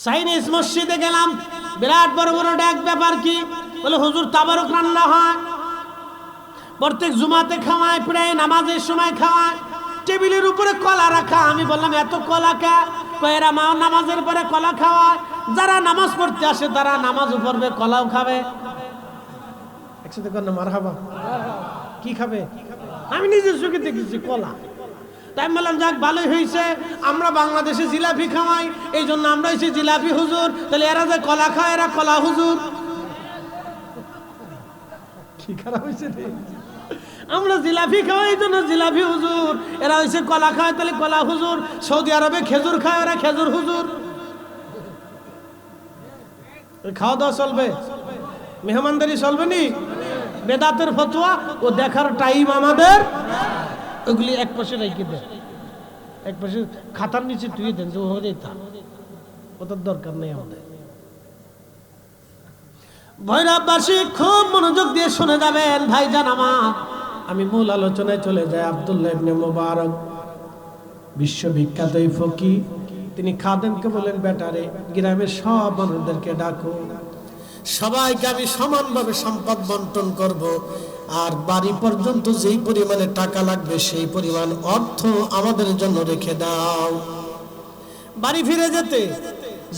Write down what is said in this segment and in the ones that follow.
Chinese মসজিদে গেলাম, বিরাট বড় বড় ডাক, ব্যাপার কি? বলে হুজুর তাবারক রান্না হয়, প্রত্যেক জুমাতে খাওয়ায়, প্রায় নামাজের সময় খাওয়ায়, টেবিলের উপরে কলা রাখা। আমি বললাম এত কলা কে? এরা মা নামাজের পরে কলা খাওয়ায়, যারা নামাজ পড়তে আসে তারা নামাজও পড়বে, কলাও খাবে। একসাথে কর না মারহাবা। কি খাবে? আমি নিজের চোখে দেখেছি কলা। তাই বললাম যাক ভালোই হয়েছে, আমরা বাংলাদেশে জিলাপি খাওয়াই, এই জন্য আমরা হয়েছি জিলাপি হুজুর। তাহলে এরা যে কলা খায় এরা কলা হুজুর। কি খারাপ হয়েছে? আমরা জিলাপি খাওয়াই জন্য জিলাপি হুজুর, এরা হয়েছে কলা খায় তাহলে কলা হুজুর। সৌদি আরবে খেজুর খায়, এরা খেজুর হুজুর। খাওয়া দাওয়া চলবে, মেহমানদারি চলবে নি? বেদাতের ফতোয়া ও দেখার টাইম আমাদের, ওগুলি এক পাশে রেখে দেন, এক পাশে খাতার নিচে তুই দেন যে ওদের ওটার দরকার নেই আমাদের। ভৈরববাসী খুব মনোযোগ দিয়ে শুনে যাবেন ভাইজান আমার। আমি মূল আলোচনায় চলে যাই। আব্দুল্লাহ ইবনে মুবারক বিশ্ববিখ্যাত এই ফকিহ, তিনি খাদেমকে বলেন বেটারে গ্রামের সব মানুষদেরকে ডাকো, সবাইকে আমি সমানভাবে সম্পদ বন্টন করব, আর বাড়ি পর্যন্ত যেই পরিমাণে টাকা লাগবে সেই পরিমাণ অর্থ আমাদের জন্য রেখে দাও। বাড়ি ফিরে যেতে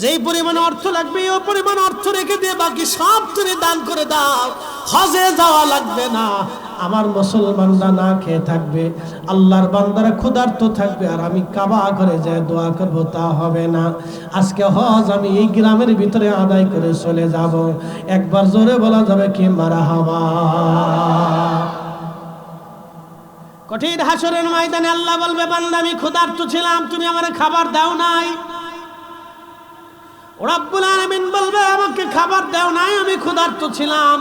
যেই পরিমাণ অর্থ লাগবে ওই পরিমাণ অর্থ রেখে দিয়ে বাকি সব তুমি দান করে দাও। হজে যাওয়া লাগবে না, আমার মুসলমানরা না খেয়ে থাকবে, আল্লাহর বান্দারা ক্ষুধার্ত থাকবে, আর আমি কাবা ঘরে যায় দোয়া করব তা হবে না। আজকে হজ আমি এই গ্রামের ভিতরে আদায় করে চলে যাব। একবার জোরে বলা যাবে কি মারহাবা? কঠিন হাসরের ময়দানে আল্লাহ বলবে বান্দা আমি ক্ষুধার্ত ছিলাম, তুমি আমার খাবার দাও নাই। রব্বুল আলামিন বলবে আমাকে খাবার দাও নাই, আমি ক্ষুধার্ত ছিলাম।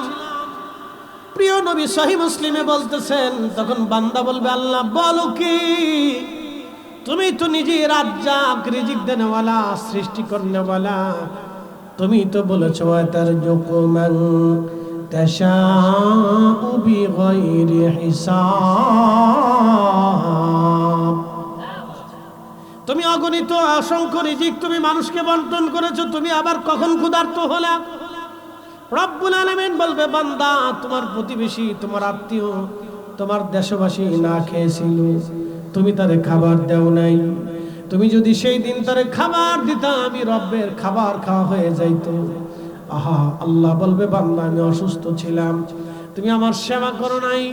প্রিয় নবী সহিহ মুসলিমে বলতেছেন, তখন বান্দা বলবে আল্লাহ বলো কি? তুমি তো নিজে রাজ্জাক, রিজিক দেনেওয়ালা, সৃষ্টি করনেওয়ালা, তুমি তো বলেছো তারজুকু মান তাশাউ বিগাইরি হিসাব। তুমি অগণিত অসংখ্য রিজিক তুমি মানুষকে বন্টন করেছো, তুমি আবার কখন ক্ষুধার্ত হলা? রব্বুল আলামিন বলবে বান্দা তোমার প্রতিবেশী, তোমার আত্মীয়, তোমার দেশবাসী না খেয়েছিল, তুমি তারে খাবার দাও নাই। তুমি যদি সেই দিন তারে খাবার দিতা আমি রব্বের খাবার খাওয়া হয়ে যাইতো। আহা, আল্লাহ বলবে বান্দা আমি অসুস্থ ছিলাম, তুমি আমার সেবা করো নাই।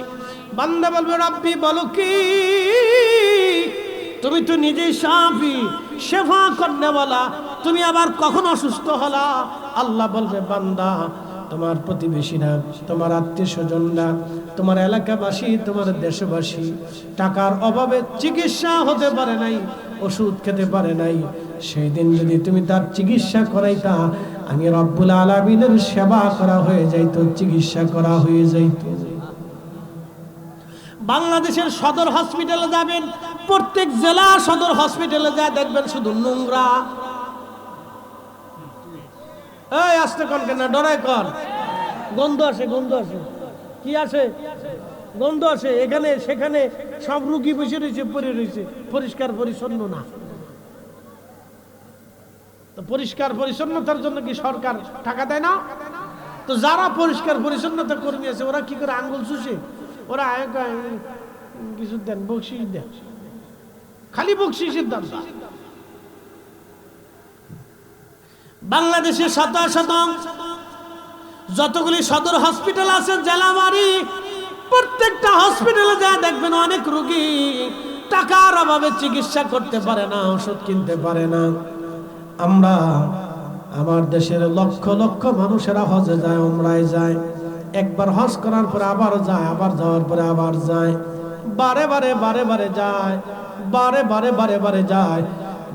বান্দা বলবে রব্বি বলো কি? তুমি তো নিজেই শাফি, শেফা করনেওয়ালা, তুমি আবার কখন অসুস্থ হলা? আল্লাহ বলবে বান্দা তোমার প্রতিবেশীরা, তোমার আত্মীয় স্বজনরা, তোমার এলাকাবাসী, তোমার দেশবাসী টাকার অভাবে চিকিৎসা হতে পারে নাই, ওষুধ খেতে পারে নাই। সেই দিন যদি তুমি তার চিকিৎসা করাইতা আমি রব্বুল আলামিনের সেবা করা হয়ে যাইতো, চিকিৎসা করা হয়ে যাইতো। বাংলাদেশের সদর হসপিটালে যাবেন, প্রত্যেক জেলা সদর হসপিটালে যায় দেখবেন শুধু নোংরা। এই আসতে কন কেন, ডরাই কন, গন্ধ আসে, গন্ধ আসে, কি আসে? গন্ধ আসে। এখানে সেখানে সব রুগী বসে রয়েছে, পড়ে রয়েছে, পরিষ্কার পরিচ্ছন্ন না। তো পরিষ্কার পরিচ্ছন্নতার জন্য কি সরকার টাকা দেয় না? তো যারা পরিষ্কার পরিচ্ছন্নতা কর্মী আছে ওরা কি করে আঙ্গুল চুষে? ওরা কিছু দেন, বকশিস দেন, খালি বকশিসের দাম। বাংলাদেশে শত শত যতগুলি সদর হসপিটাল আছে, জেলাবাড়ি, প্রত্যেকটা হসপিটালে যা দেখবেন অনেক রোগী টাকার অভাবে চিকিৎসা করতে পারে না, ওষুধ কিনতে পারে না। আমরা আমার দেশের লক্ষ লক্ষ মানুষেরা হজে যায়, উমরায় যায়, একবার হজ করার পরে আবার যায়, আবার যাওয়ার পরে আবার যায়, বারে বারে বারে বারে যায়, বারে বারে বারে বারে যায়।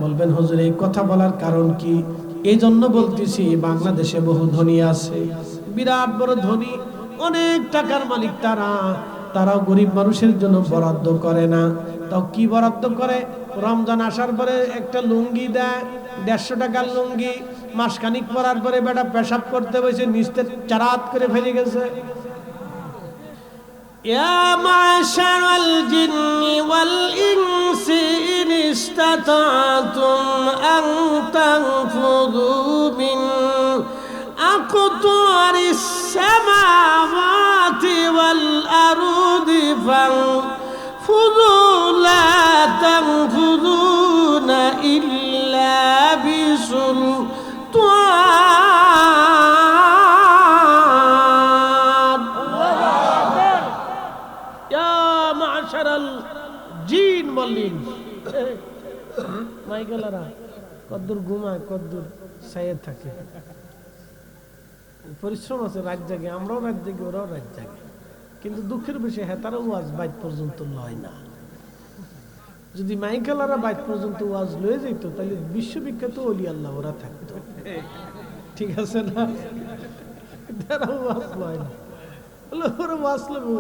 বলবেন হুজুর এই কথা বলার কারণ কি? এই জন্য বলতেছি বাংলাদেশে বহু ধনী আছে, বিরাট বড় ধনী, অনেক টাকার মালিক, তারাও গরিব মানুষের জন্য বরাদ্দ করে না। তাও কি বরাদ্দ করে? রমজান আসার পরে একটা লুঙ্গি দেয়, 150 টাকার লুঙ্গি, মাসখানিক পরার পরে বেটা পেশাব করতে বসে নিস্তে চারাত করে ফেলে গেছে। يا معشر الجن والإنس إن استطعتم أن تنفذوا من أقطار السماوات والأرض فانفذوا لا تنفذون إلا بسلطان يا معشر الجن والإنس মাইকেলারা কদ্দুর ঘুমায় কদ্দুর ছায়ে থাকে পরিশ্রম আছে রাত জাগে আমরাও রাত জাগি ওরাও রাত জাগে কিন্তু দুঃখের বিষয় হেতারা ওয়াজ বাইত পর্যন্ত লয় না যদি মাইকেলারা বাইত পর্যন্ত ওয়াজ লয়ে যেত তাহলে বিশ্ববিখ্যাত ওলি আল্লাহ ওরা থাকতো ঠিক আছে না তারা ওয়াজ লয় না ওরা ওয়াজ লবে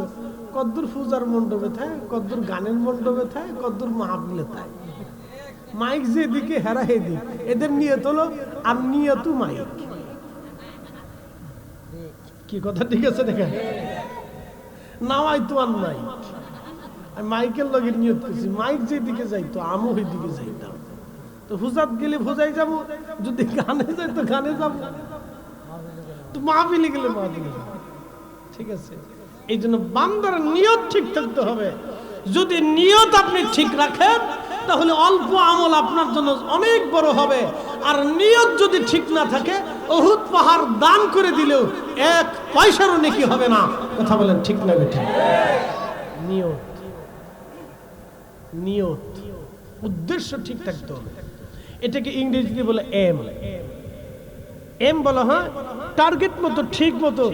কদ্দুর পূজার মণ্ডপে থাকে কদ্দুর গানের মণ্ডপে থাকে কদ্দুর মাহফিলে থাকে মাইক যেদিকে হেরা এদিক এদের নিয়ত হলো আর নিয়ত মাইক কি কথা ঠিক আছে দেখেন নাওয়াই তো আর মাইক আমি মাইকের লগে নিয়ত করছি মাইক যেদিকে যাইতো আমও ওই দিকে যাইতাম তো হুজাত গেলে ভোজাই যাবো যদি গানে যাই তো গানে যাবো তো মাহফিলে গেলে মাহফিলে যাবো ঠিক আছে এই জন্য বান্দার নিয়ত ঠিক থাকতে হবে যদি নিয়ত আপনি ঠিক রাখেন তাহলে অল্প আমল আপনার জন্য অনেক বড় হবে আর নিয়ত যদি ঠিক না থাকে উহুদ পাহাড় দান করে দিলেও এক পয়সারও নেকি হবে না কথা বলেন ঠিক না বেঠিক নিয়ত নিয়ত উদ্দেশ্য ঠিক থাকতে হবে এটাকে ইংরেজিতে বলে এম এম বলা হয় টার্গেট মতো ঠিক মতো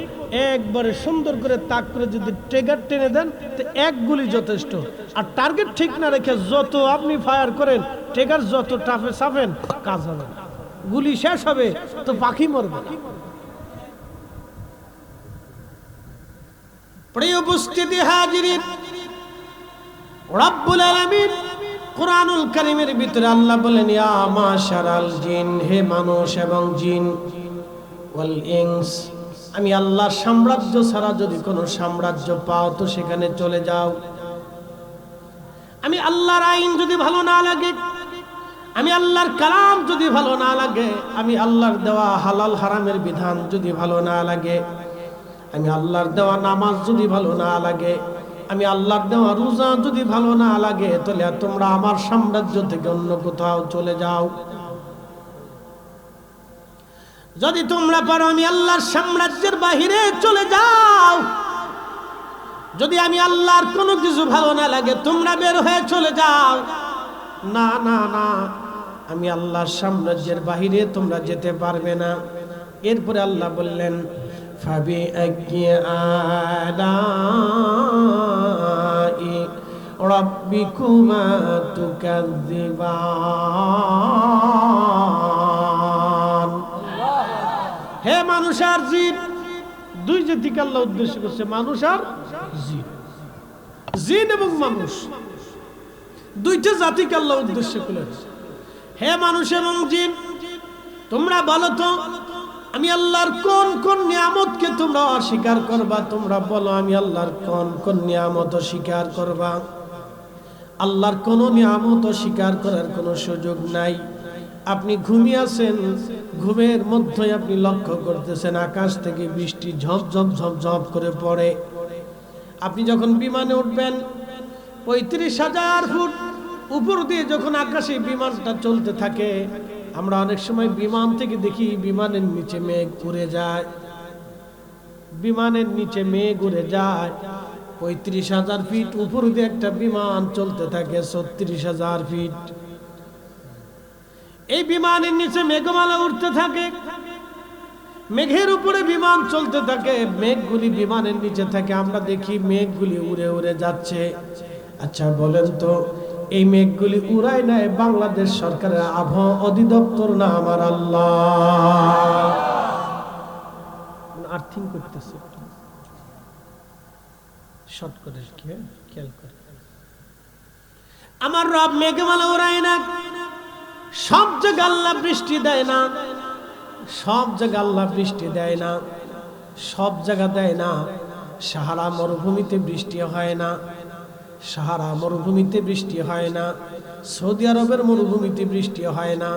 একবারে সুন্দর করে তাক করে যদি ট্রিগার টেনে দেন তো এক গুলি যথেষ্ট আর টার্গেট ঠিক না রেখে যত আপনি ফায়ার করেন ট্রিগার যত টাফে সাফেন কাজ হবে না গুলি শেষ হবে তো পাখি মরবে না প্রিয় উপস্থিতি হাজিরিন রব্বুল আলামিন কুরআনুল কারীমের ভিতরে আল্লাহ বলেন ইয়া মাশারাল জিন হে মানুষ এবং জিন ওয়াল ইনস আমি আল্লাহর সাম্রাজ্য ছাড়া যদি কোনো সাম্রাজ্য পাও তো সেখানে চলে যাও আমি আল্লাহর আইন যদি ভালো না লাগে আমি আল্লাহর কালাম যদি ভালো না লাগে আমি আল্লাহর দেওয়া হালাল হারামের বিধান যদি ভালো না লাগে আমি আল্লাহর দেওয়া নামাজ যদি ভালো না লাগে আমি আল্লাহর দেওয়া রোজা যদি ভালো না লাগে তাহলে তোমরা আমার সাম্রাজ্য থেকে অন্য কোথাও চলে যাও যদি তোমরা পারো আমি আল্লাহর সাম্রাজ্যের বাহিরে চলে যাও যদি আমি আল্লাহর কোনো কিছু ভালো না লাগে তোমরা বের হয়ে চলে যাও না না না আমি আল্লাহর সাম্রাজ্যের বাহিরে তোমরা যেতে পারবে না এরপরে আল্লাহ বললেন ফাবি আলাই রাব্বিকুমা তুকাযিবান হে মানুষ আর জিন দুই জাতিকে আল্লাহ উদ্দেশ্য করছে মানুষ আর জিন জিন এবং মানুষ দুইটা জাতিকে আল্লাহ উদ্দেশ্য করেছে হে মানুষ এবং জিন তোমরা বলো তো আমি আল্লাহর কোন কোন নিয়ামতকে তোমরা অস্বীকার করবা তোমরা বলো আমি আল্লাহর কোন কোন নিয়ামত স্বীকার করবা আল্লাহর কোন নিয়ামত স্বীকার করার কোনো সুযোগ নাই আপনি ঘুমিয়ে আছেন ঘুমের মধ্যে আপনি লক্ষ্য করতেছেন আকাশ থেকে বৃষ্টি ঝপ ঝপ ঝপ ঝপ করে পড়ে আপনি যখন বিমানে উঠবেন ৩৫,০০০ ফুট উপর দিয়ে যখন আকাশে বিমানটা চলতে থাকে আমরা অনেক সময় বিমান থেকে দেখি বিমানের নিচে মেঘ উড়ে যায় বিমানের নিচে মেঘ উড়ে যায় ৩৫,০০০ ফিট উপর দিয়ে একটা বিমান চলতে থাকে ৩৬,০০০ ফিট এই বিমানের নিচে মেঘমালা উঠতে থাকে মেঘের উপরে বিমান চলতে থাকে মেঘগুলি বিমানের নিচে থাকে আমরা দেখি মেঘগুলি উড়ে উড়ে যাচ্ছে আচ্ছা বলেন তো এই মেঘগুলি উড়ায় নেয় বাংলাদেশ সরকারের আবহাওয়া অধিদপ্তর না আমার আল্লাহ আর্থিং করতেছে শর্ট করে খেয়াল করে আমার রব মেঘমালা উড়ায় না সব জায়গায় আল্লাহ বৃষ্টি দেয় না সব জায়গায় আল্লাহ বৃষ্টি দেয় না সব জায়গা দেয় না সাহারা মরুভূমিতে বৃষ্টি হয় না, সাহারা মরুভূমিতে বৃষ্টি হয় না, সৌদি আরবের মরুভূমিতে বৃষ্টি হয় না,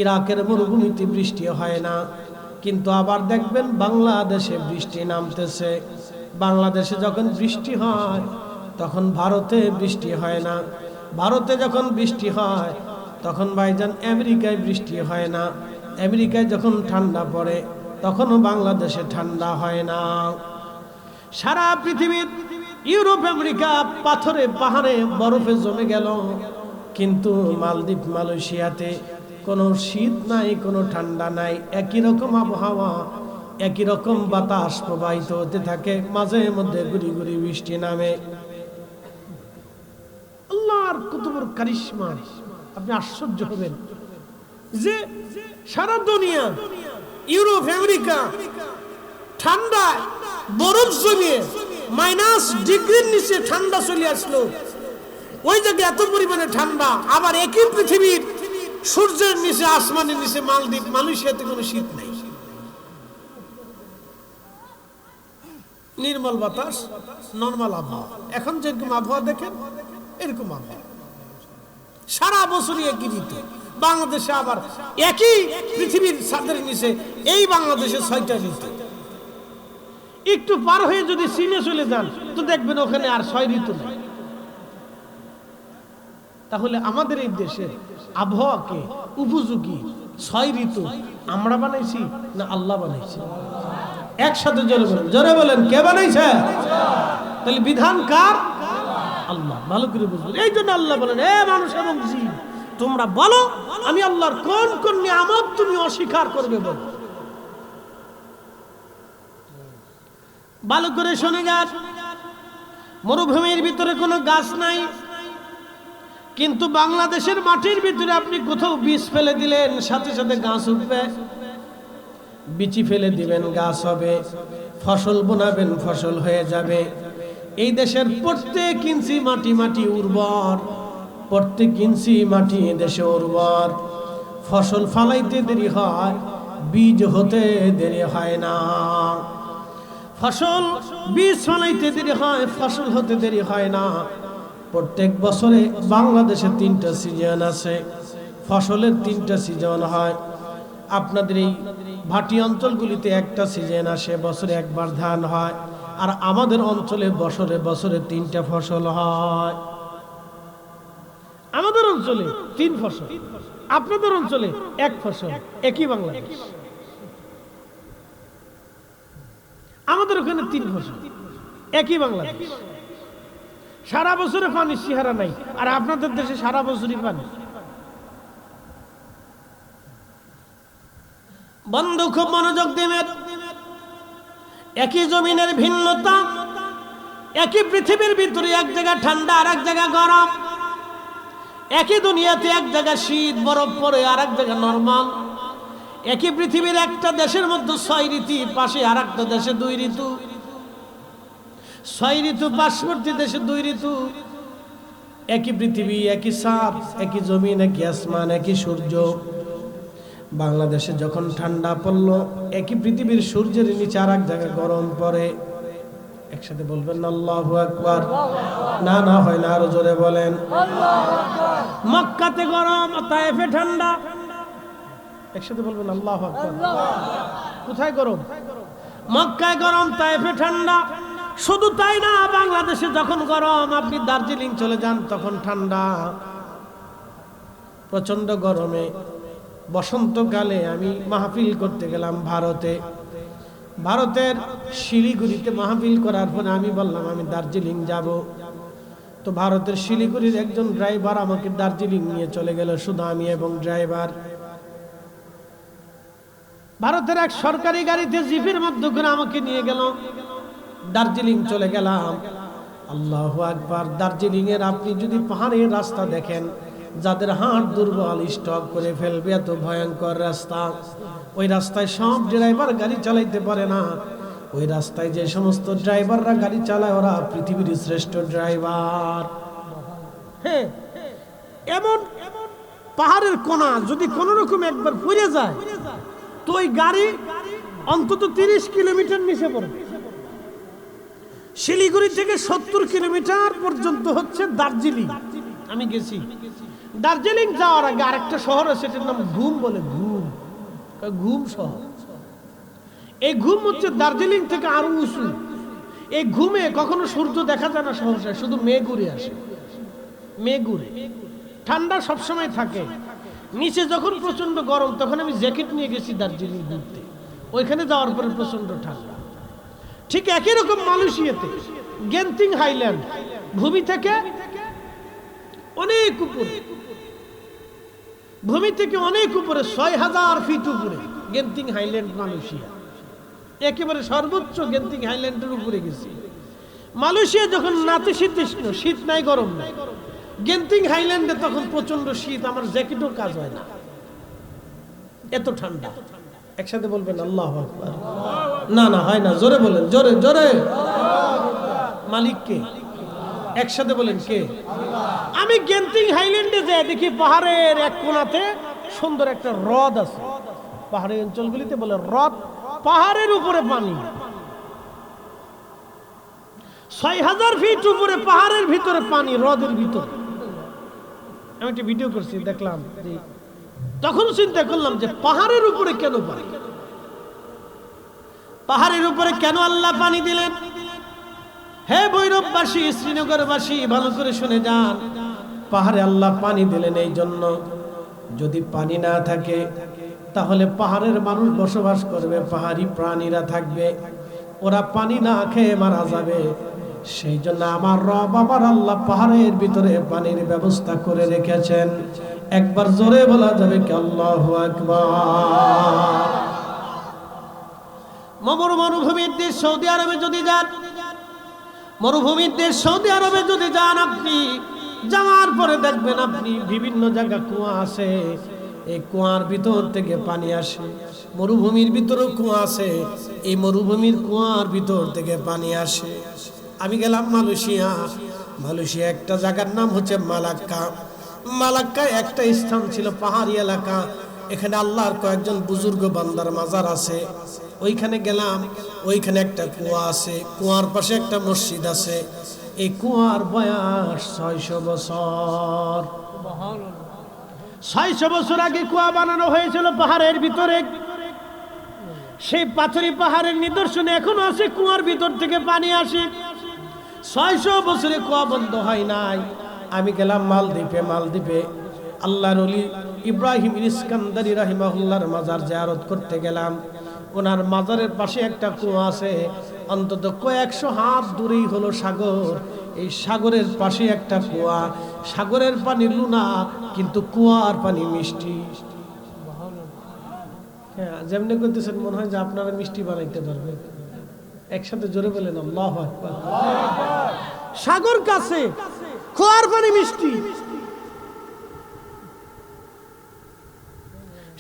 ইরাকের মরুভূমিতে বৃষ্টি হয় না। কিন্তু আবার দেখবেন বাংলাদেশে বৃষ্টি নামতেছে। বাংলাদেশে যখন বৃষ্টি হয় তখন ভারতে বৃষ্টি হয় না, ভারতে যখন বৃষ্টি হয় তখন ভাইজান আমেরিকায় বৃষ্টি হয় না, আমেরিকায় যখন ঠান্ডা পড়ে তখনও বাংলাদেশে ঠান্ডা হয় না। সারা পৃথিবীর ইউরোপ আমেরিকা পাথরে পাহাড়ে বরফে জমে গেল, কিন্তু মালদ্বীপ মালয়েশিয়াতে কোনো শীত নাই, কোনো ঠান্ডা নাই, একই রকম আবহাওয়া, একই রকম বাতাস প্রবাহিত হতে থাকে, মাঝে মধ্যে গুড়ি গুড়ি বৃষ্টি নামে। আল্লাহর কত বড় কারিশমা, আপনি আশ্চর্য হবেন যে সারা দুনিয়া ইউরোপ আমেরিকা ঠান্ডায় বরফ জমিয়ে -ডিগ্রির নিচে ঠান্ডা চলে আসলো, ওই জায়গায় এত পরিমাণে ঠান্ডা। আবার একই পৃথিবীর সূর্যের নিচে, আসমানের নিচে মালদ্বীপ মালয়েশিয়াতে কোনো শীত নেই, নির্মল বাতাস, নরমাল আবহাওয়া। এখন যেরকম আবহাওয়া দেখেন এরকম আবহাওয়া সারা বছরই একই ঋতু। বাংলাদেশে আবার একই পৃথিবীর ছাদের নিচে এই বাংলাদেশে 6টা ঋতু। একটু পার হয়ে যদি চীনে চলে যান তো দেখবেন ওখানে আর 6 ঋতু নেই। তাহলে আমাদের এই দেশের আবহাওয়াকে উপযোগী 6 ঋতু আমরা বানাইছি না আল্লাহ বানাইছে? একসাথে জোরে বলেন, কে বানাইছে? তাহলে বিধান কার? আল্লাহ। ভালো করে বুঝবেন। এই জন্য আল্লাহ বলেন, এ মানুষ এবং জিন, তোমরা বলো আমি আল্লাহর কোন কোন নিয়ামত তুমি অস্বীকার করবে বলো। ভালো করে শুনে যান, মরুভূমির ভিতরে কোনো গাছ নাই, কিন্তু বাংলাদেশের মাটির ভিতরে আপনি কোথাও বীজ ফেলে দিলেন সাথে সাথে গাছ উঠবে, বিচি ফেলে দিবেন গাছ হবে, ফসল বোনাবেন ফসল হয়ে যাবে। এই দেশের প্রত্যেক ইঞ্চি মাটি উর্বর, প্রত্যেক ইঞ্চি মাটি দেশে উর্বর। ফসল ফলাইতে দেরি হয়, বীজ হতে দেরি হয় না। ফসল বীজ ফলাইতে দেরি হয়, ফসল হতে দেরি হয় না। প্রত্যেক বছরে বাংলাদেশে 3টা সিজন আছে, ফসলের 3টা সিজন হয়। আপনাদের এই ভাটি অঞ্চলগুলিতে একটা সিজন আসে, বছরে একবার ধান হয়। আর আমাদের অঞ্চলে বছরে বছরে 3টা ফসল হয়। আমাদের অঞ্চলে 3 ফসল, আপনাদের অঞ্চলে 1 ফসল। একই বাংলাদেশ, আমাদের ওখানে 3 ফসল, একই বাংলাদেশ। সারা বছরে পানি সিহারা নাই, আর আপনাদের দেশে সারা বছরই পানি। বন্ধু খুব মনোযোগ দিবেন। একই জমিনের ভিন্নতা, একই পৃথিবীর ভিতরে এক জায়গা ঠান্ডা আর এক জায়গা গরম, একই দুনিয়াতে এক জায়গা শীত বরফ পড়ে আর এক জায়গা নরমাল। একই পৃথিবীর একটা দেশের মধ্যে 6 ঋতু, পাশে আর একটা দেশে 2 ঋতু। 6 ঋতু পার্শ্ববর্তী দেশে 2 ঋতু। একই পৃথিবী, একই চাঁদ, একই জমিন, একই আসমান, একই সূর্য। বাংলাদেশে যখন ঠান্ডা পড়লো, একই পৃথিবীর সূর্যের নিচে আর এক জায়গায় গরম পড়ে। একসাথে বলবেন আল্লাহু আকবার। না না হয় না, আরো জোরে বলেন। মক্কাতে গরম, তায়েফে ঠান্ডা। একসাথে বলবেন আল্লাহু আকবার। কোথায় গরম? মক্কায় গরম, তায়েফে ঠান্ডা। শুধু তাই না, বাংলাদেশে যখন গরম আপনি দার্জিলিং চলে যান তখন ঠান্ডা। প্রচন্ড গরমে বসন্তকালে আমি মাহফিল করতে গেলাম ভারতে। ভারতের শিলিগুড়িতে মাহফিল করার পরে আমি বললাম আমি দার্জিলিং যাব। তো ভারতের শিলিগুড়ির একজন ড্রাইভার আমাকে দার্জিলিং নিয়ে চলে গেল, শুধু আমি এবং ড্রাইভার। ভারতের এক সরকারি গাড়িতে জিপের মধ্যে করে আমাকে নিয়ে গেল, দার্জিলিং চলে গেলাম। আল্লাহু আকবার। দার্জিলিং এর আপনি যদি পাহাড়ের রাস্তা দেখেন, যাদের হাড় দুর্বল, স্টক করে ফেলবে, এত ভয়ঙ্কর রাস্তা। ওই রাস্তায় সব ড্রাইভার গাড়ি চালাইতে পারে না। ওই রাস্তায় যে সমস্ত ড্রাইভাররা গাড়ি চালায় ওরা পৃথিবীর শ্রেষ্ঠ ড্রাইভার। হ্যাঁ, এমন পাহাড়ের কোনা যদি কোনো রকম একবার পড়ে যায় তো ওই গাড়ি অন্তত 30 কিলোমিটার নিচে পড়বে। শিলিগুড়ি থেকে 70 কিলোমিটার পর্যন্ত হচ্ছে দার্জিলিং। আমি গেছি। দার্জিলিং যাওয়ার আগে আরেকটা শহর আছে, সেটার নাম ঘুম বলে। ঘুম শহর। এই ঘুম হচ্ছে দার্জিলিং থেকে আরো উঁচু। এই ঘুমে কখনো সূর্য দেখা যায় না সহসা, শুধু মেঘ উড়ে আসে। মেঘ উড়ে, ঠান্ডা সবসময় থাকে। নিচে যখন প্রচন্ড গরম, তখন আমি জ্যাকেট নিয়ে গেছি দার্জিলিং ঘুরতে। ওইখানে যাওয়ার পরে প্রচন্ড ঠান্ডা। ঠিক একই রকম মালয়েশিয়াতে গেন্তিং হাইল্যান্ড, ভূমি থেকে অনেক উপরে, ভূমি থেকে অনেক উপরে 6000 ফিট উপরে গেন্তিং হাইল্যান্ড মালয়েশিয়া। একেবারে সর্বোচ্চ গেন্তিং হাইল্যান্ডের উপরে গেছি। মালয়েশিয়া যখন নাতিশীতোষ্ণ, শীত নাই গরম নাই, গেন্তিং হাইল্যান্ডে তখন প্রচন্ড শীত, আমার জ্যাকেটও কাজ হয় না, এত ঠান্ডা। একসাথে বলবেন আল্লাহু আকবার। না না হয় না, জোরে বলেন, জোরে জোরে। মালিক কে? একসাথে বলেন কে? আমি গেন্তিং হাইল্যান্ডে যাই, দেখি পাহাড়ের এক কোণাতে সুন্দর একটা হ্রদ আছে। পাহাড়ি অঞ্চলগুলিতে বলে হ্রদ, পাহাড়ের উপরে পানি। 6000 ফিট উপরে পাহাড়ের ভিতরে পানি, হ্রদের ভিতরে। আমি একটা ভিডিও করছি, দেখলাম। তখন চিন্তা করলাম যে পাহাড়ের উপরে কেন পানি? পাহাড়ের উপরে কেন আল্লাহ পানি দিলেন? হে ভৈরববাসী, শ্রীনগরবাসী, ভালো করে শুনে যান। পাহাড়ে আল্লাহ পানি দিলেন এই জন্য, যদি পানি না থাকে তাহলে পাহাড়ের মানুষ বসবাস করবে, পাহাড়ি প্রাণীরা থাকবে, ওরা পানি না খেয়ে মারা যাবে। সেই জন্য আমার রব, আমার আল্লাহ পাহাড়ের ভিতরে পানির ব্যবস্থা করে রেখেছেন। একবার জোরে বলা যাবে কি আল্লাহু আকবার। মরুভূমির দেশ সৌদি আরবে যদি যান, মরুভূমির দেশ সৌদি আরবে যদি যান, আপনি যাওয়ার পরে দেখবেন আপনি বিভিন্ন জায়গা কুয়া আছে। এই কুয়ার ভিতর থেকে পানি আসে। মরুভূমির ভিতরেও কুয়া আছে, এই মরুভূমির কুয়ার ভিতর থেকে পানি আসে। আমি গেলাম মালয়েশিয়া। মালয়েশিয়া একটা জায়গার নাম হচ্ছে মালাক্কা। মালাক্কায় একটা স্থান ছিল পাহাড়ি এলাকা, এখানে আল্লাহর কয়েকজন বুজুর্গ বান্দার মাজার আছে। ওইখানে গেলাম, ওইখানে একটা কুয়া আছে, কুয়ার পাশে একটা মসজিদ আছে। এই কুয়ার বয়স 600 বছর। 600 বছর আগে কুয়া বানানো হয়েছিল পাহাড়ের ভিতরে। সেই পাথরি পাহাড়ের নিদর্শন এখনো আছে, কুয়ার ভিতর থেকে পানি আসে। 600 বছরে কুয়া বন্ধ হয় নাই। আমি গেলাম মালদ্বীপে। মালদ্বীপে আল্লাহর ওলি ইব্রাহিম ইস্কান্দারি রাহিমাহুল্লাহর মাজার জিয়ারত করতে গেলাম। ওনার মাজারের পাশে একটা কুয়া আছে, অন্তত কয়েকশো হাত দূরেই হলো সাগর। এই সাগরের পাশে একটা কুয়া। সাগরের পানি লুনা, কিন্তু কুয়ার পানি মিষ্টি। হ্যাঁ, যেমনি করতেছেন মনে হয় যে আপনারা মিষ্টি বানাইতে পারবেন। একসাথে জোরে বলেন আল্লাহু আকবার। সাগর কাছে, কুয়ার পানি মিষ্টি।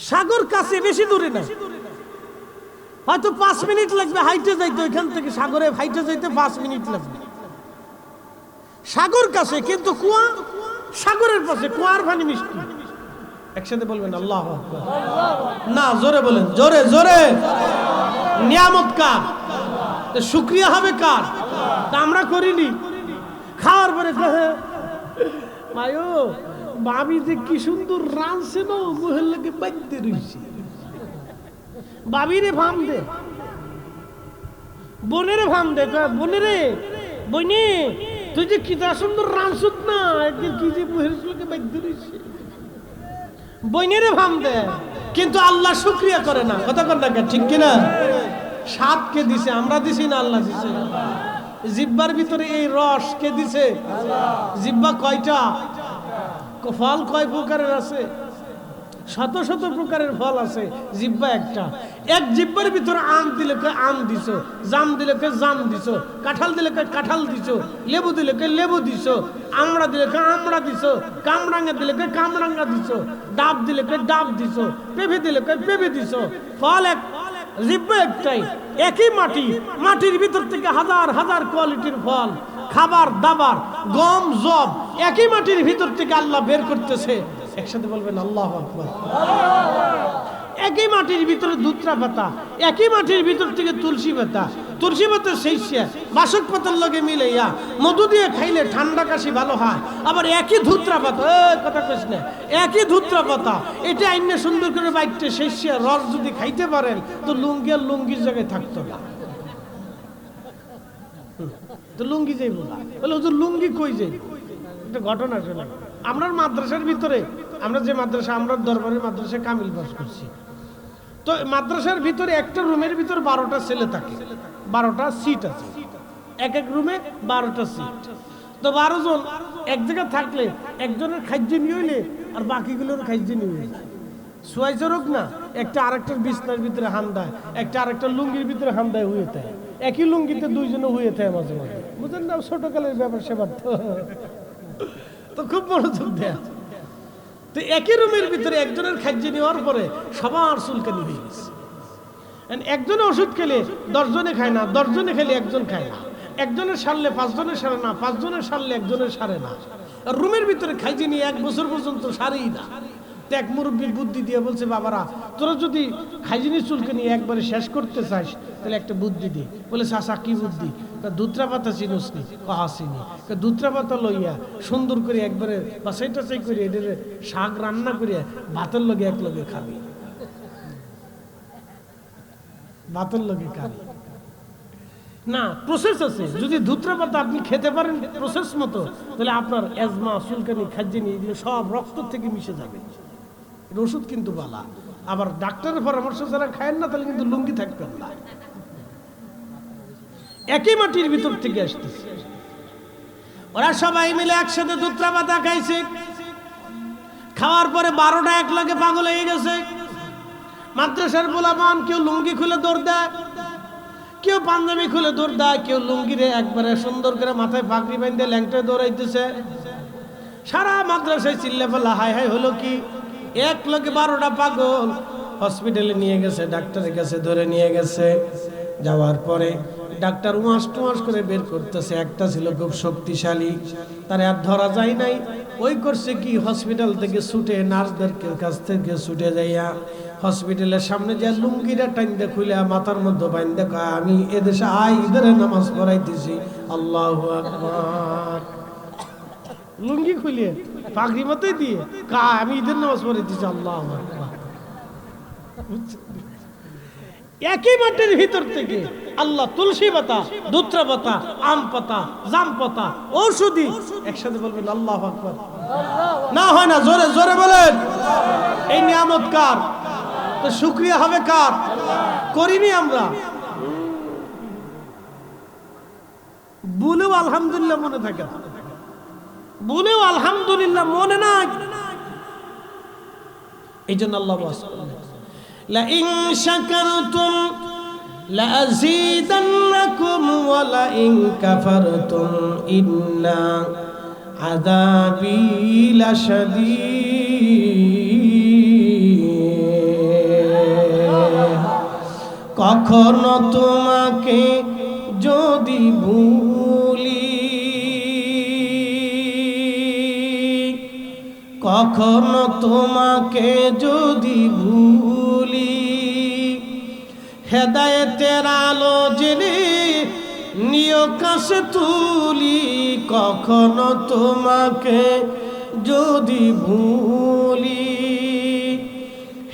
সাগর কাছে, বেশি দূরে না, হয়তো 5 মিনিট লাগবে হাইটে যাইতে। ওইখান থেকে সাগরে হাইটে যাইতে 5 মিনিট লাগবে। সাগর কাছে, কিন্তু কুয়া সাগরের পাশে, কুয়ার পানি মিষ্টি। একসাথে বলবেন আল্লাহু আকবার। না, জোরে বলেন, জোরে জোরে। নিয়ামত কার? শুকরিয়া হবে কার? তা আমরা করিনি। খাওয়ার পরে মায়ো ভাবি যে কি সুন্দর রাঁধছে না, মুহের লাগে বাঁধতে রয়েছে। বাবিরে ভাম দে, বোনেরে ভাম দে। বোনেরে, বইনে তুই যে কি সুন্দর রাঁধছত না, একদিন কি যে মুহের লাগে বাঁধতে রয়েছে। বইনেরে ভাম দে, কিন্তু আল্লাহ শুকরিয়া করে না। কথা কর না, ঠিক কিনা? স্বাদ কে দিছে? আমরা দিছি না আল্লাহ দিছে? জিব্বার ভিতরে এই রস কে দিছে? জিব্বা কয়টা? ফল কয় প্রকারের আছে? শত শত প্রকারের ফল আছে, জিব্বা একটা। এক জিব্বার ভিতরে আম দিলে কয় আম দিছো, জাম দিলে কয় জাম দিছো, কাঁঠাল দিলে কয় কাঁঠাল দিছো, লেবু দিলে কয় লেবু দিছো, আমড়া দিলে কয় আমড়া দিছো, কামরাঙ্গা দিলে কয় কামরাঙ্গা দিছো, ডাব দিলে কয় ডাব দিছো, পেঁপে দিলে কয় পেঁপে দিছো। ফল এক, জিব্বা একটাই। একই মাটি, মাটির ভিতর থেকে হাজার হাজার কোয়ালিটির ফল, খাবার দাবার, গম জব একই মাটির ভিতর থেকে আল্লাহ বের করতেছে। একসাথে বলবেন আল্লাহু আকবার। একই মাটির ভিতরে দুত্রা পাতা, একই মাটির ভিতর থেকে তুলসী পাতা, তুলসী পাতা সেইসিয়া বাসক পাতার লগে মিলাইয়া মধু দিয়ে খাইলে ঠান্ডা কাশি ভালো হয়। আবার একই ধুত্রা পাতা, কথা কইস না, একই ধুত্রা পাতা এটা আইনে সুন্দর করে বাইটে সেইসিয়া রস যদি খাইতে পারেন তো লুঙ্গি আর লুঙ্গির জায়গায় থাকতো না। তো লুঙ্গি যাইব না বলে হুজুর লুঙ্গি কই যাই? একটা ঘটনা শোনা। আমরা মাদ্রাসার ভিতরে, আমরা যে মাদ্রাসা, আমরা দরবারের মাদ্রাসায় কামিল পাস করছি, তো মাদ্রাসার ভিতরে একটা রুমের ভিতর 12টা ছেলে থাকে, 12টা সিট আছে, এক এক রুমে 12টা সিট। তো 12 জন এক জায়গায় থাকলে একজনের খাদ্য নিয়ে হইলে আর বাকিগুলোর খাদ্য নিয়ে হইলে সোয়াইজরক না, একটা আরেকটার বিছনার ভিতরে হামদায়, একটা আরেকটা লুঙ্গির ভিতরে হামদায় হয়ে থাকে, একই লুঙ্গিতে দুইজনে হয়ে থাকে মাঝে মাঝে, বুঝলেন না? ছোটকালের ব্যাপার সেবার তো খুব মনোযোগ দেয়। তো একই রুমের ভিতরে একজনের খাদ্য নেওয়ার পরে সবার চুলকানি হয়ে গেছে। একজনে ওষুধ খেলে 10 জনে খায় না, 10 জনে খেলে একজন খায় না, একজনের সারলে 5 জনের সারে না, 5 জনের সারলে একজনের সারে না। আর রুমের ভিতরে খাইতে নিয়ে 1 বছর পর্যন্ত সারেই না। তো এক মুরব্বী বুদ্ধি দিয়ে বলছে, বাবারা তোরা যদি খাইজিনি চুলকানি একবারে শেষ করতে চাস তাহলে একটা বুদ্ধি দি। বলে চাচা কি বুদ্ধি? দুত্রা পাতা চিনুস নি? হাসিনি। দুত্রা পাতা লইয়া সুন্দর করে একবারে বাছাই টাছাই করে এদের শাক রান্না করিয়া ভাতের লগে এক লগে খাবি, ভাতের লগে খাবি না। প্রসেস আছে, যদি ধুত্রা পাতা আপনি খেতে পারেন প্রসেস মতো, তাহলে আপনার এজমা, চুলকানি, খাইজিনি এগুলো সব রক্ত থেকে মিশে যাবে। ওষুধ কিন্তু বালা। আবার ডাক্তারের পরামর্শ যারা খায়েন না তাহলে কিন্তু লুঙ্গি থাকবেন না। একই মাটির ভিতর থেকে আসতেছে। ওরা সবাই মিলে একসাথে দুত্রা পাতা খাইছে। খাওয়ার পরে 12টা এক লগে পাগল হয়ে গেছে। মাদ্রাসার পোলাপান কেউ লুঙ্গি খুলে দৌড় দেয়, কেউ পাঞ্জাবি খুলে দৌড় দেয়, কেউ লুঙ্গিরে একবারে সুন্দর করে মাথায় পাগড়ি বাঁধে ল্যাংটায় দৌড়াইতেছে। সারা মাদ্রাসায় চিল্লে ফেলা, হাই হাই হলো কি? এক লগে 12টা পাগল হসপিটালে নিয়ে গেছে, ডাক্তারের কাছে ধরে নিয়ে গেছে। যাওয়ার পরে ডাক্তার উমাস টুমাস করে বের করতেছে। একটা ছিল খুব শক্তিশালী, তার আর ধরা যায় নাই। ওই করছে কি, হসপিটাল থেকে ছুটে নার্সদের কাছ থেকে ছুটে যাইয়া হসপিটালের সামনে যে লুঙ্গিটা টাইন্দে খুলে মাথার মধ্যে বাইন্দে কয়, আমি এদেশে ঈদের নামাজ পড়াইতেছি, আল্লাহু আকবার। লুঙ্গি খুলিয়ে পাগড়ি মতোই দিয়ে আমি ঈদের নামাজ পড়াইতেছি, আল্লাহু আকবার। একই মাটির ভিতর থেকে আল্লাহ তুলসী পাতা, দুত্রা পাতা, আম পাতা, জাম পাতা, ঔষধি একসাথে বলবেন আল্লাহু আকবার। না হয় না, জোরে জোরে বলেন। এই নিয়ামত কার? তো শুকরিয়া হবে কার? করিনি আমরা, বলেও আলহামদুলিল্লাহ মনে থাকে না, বলেও আলহামদুলিল্লাহ মনে নাই। এই জন্য আল্লাহ লাইন শাকারতুম লাযীদান্নাকুম ওয়া লাইন কাফারতুম ইন্না আযাবী লাশাদীদ। কখনো তোমাকে যদি ভুলি, কখনো তোমাকে যদি ভুলি, হেদায়েতের আলো জেনে নিয় কাছে তুলি। কখনো তোমাকে যদি ভুলি,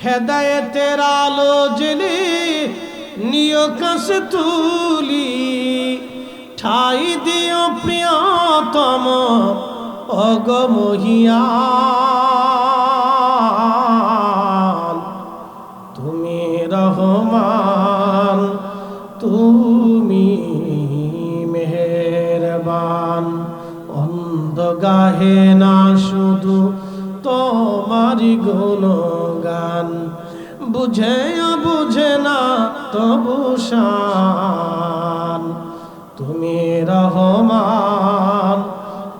হেদায়েতের আলো জেনে নিয় কাছে তুলি। ঠাই দিও প্রিয়তম অগমহিয়ান, তুমি রহমান, তুমি মেহেরবান। অন্ধ গাহে না শুধু তোমারি গুণগান, বুঝে বুঝে না তবু শান। তুমি রহমান,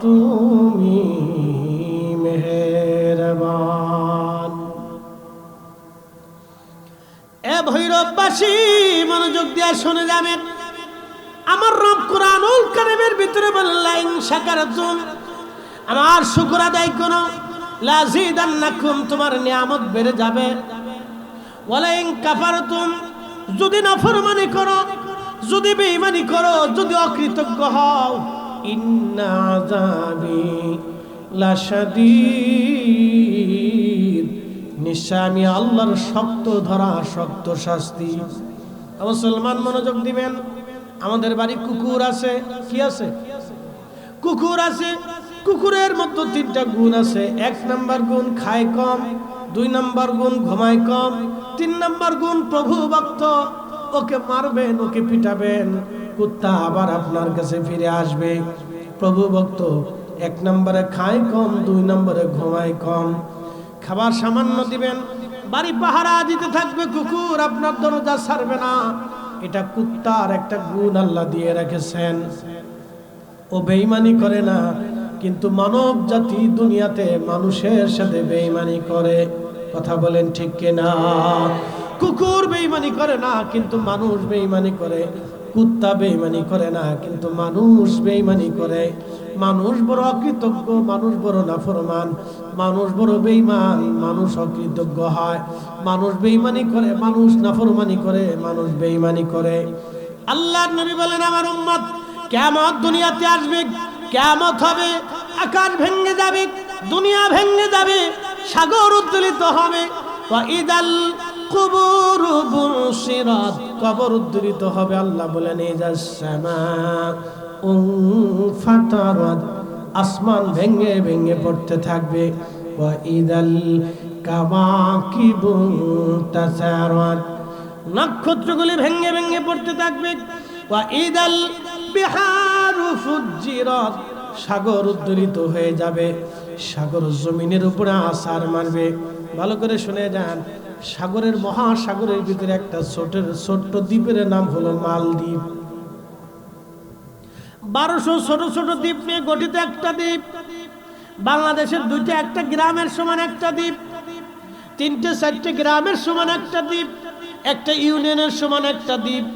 তুমি মেহেরবান। এ ভৈরববাসী মনোযোগ দিয়ে শুনে যাবেন। আমার রব কুরআনুল কারীমের ভিতরে বলেন, লাইন শাকারতুম, আমার শুকর আদায় করো, লাযীদান্নাকুম, তোমার নিয়ামত বেড়ে যাবে। ওয়া লাইন কাফারতুম, যদি নাফরমানি করো, যদি বেঈমানি করো, যদি অকৃতজ্ঞ হও, ইন্না আযাবি লাশাদীদ, নিশ্চয় আমি আল্লাহর শক্ত ধরা, শক্ত শাস্তি। মুসলমান মনোযোগ দিবেন। আমাদের বাড়ি কুকুর আছে, কি আছে? কুকুর আছে। কুকুরের মধ্যে 3টা গুণ আছে। 1 নাম্বার গুণ খায় কম, 2 নাম্বার গুণ ঘুমায় কম, 3 নাম্বার গুণ প্রভু ভক্ত। ওকে মারবেন, ওকে পিটাবেন, কুত্তা আবার আপনার কাছে ফিরে আসবে। প্রভু ভক্ত 1 নম্বরে খায় কম, 2 নম্বরে ঘুমায় কম। খাবার সামান্য দিবেন, বাড়ি পাহারা দিতে থাকবে, কুকুর আপনার দরজা ছাড়বে না। এটা কুত্তার একটা গুণ আল্লাহ দিয়ে রেখেছেন। ও বেঈমানি করে না, কিন্তু মানব জাতি দুনিয়াতে মানুষের সাথে বেঈমানি করে। কথা বলেন ঠিক কিনা? কুকুর বেঈমানি করে না, কিন্তু মানুষ বেঈমানি করে। কুত্তা বেঈমানি করে না, কিন্তু মানুষ বেঈমানি করে। মানুষ বড় অকৃতজ্ঞ, মানুষ বড় নাফরমান, মানুষ বড় বেঈমান, মানুষ অকৃতজ্ঞ হয়। মানুষ বেঈমানি করে, মানুষ নাফরমানি করে, মানুষ বেঈমানি করে। আল্লাহর নবী বলেন, আমার উম্মত কিয়ামত দুনিয়াতে আসবে, কিয়ামত হবে, আকাশ ভেঙে যাবে, দুনিয়া ভেঙে যাবে, সাগর উদ্দোলিত হবে। ওয়া ইদাল কুবুর বুশিরাত, কবর উদ্দোলিত হবে। আল্লাহ বলেন, ইজাস সামাউ ফাতারাত, আসমান ভেঙে ভেঙে পড়তে থাকবে। ওয়া ইদাল কাওয়াকিবু তাসারাত, নক্ষত্রগুলি ভেঙে ভেঙে পড়তে থাকবে। ওয়া ইদাল বিহারু ফুজ্জিরাত, সাগর উদ্দোলিত হয়ে যাবে, সাগর জমিনের উপরে আছাড় মারবে। ভালো করে শুনে যান, সাগরের মহাসাগরের ভিতরে একটা ছোট্ট দ্বীপের নাম হলো মালদ্বীপ। 1200 ছোট ছোট দ্বীপ নিয়ে গঠিত একটা দ্বীপ। বাংলাদেশের 2টা একটা গ্রামের সমান একটা দ্বীপ, 3টে 4টে গ্রামের সমান একটা দ্বীপ, একটা ইউনিয়নের সমান একটা দ্বীপ।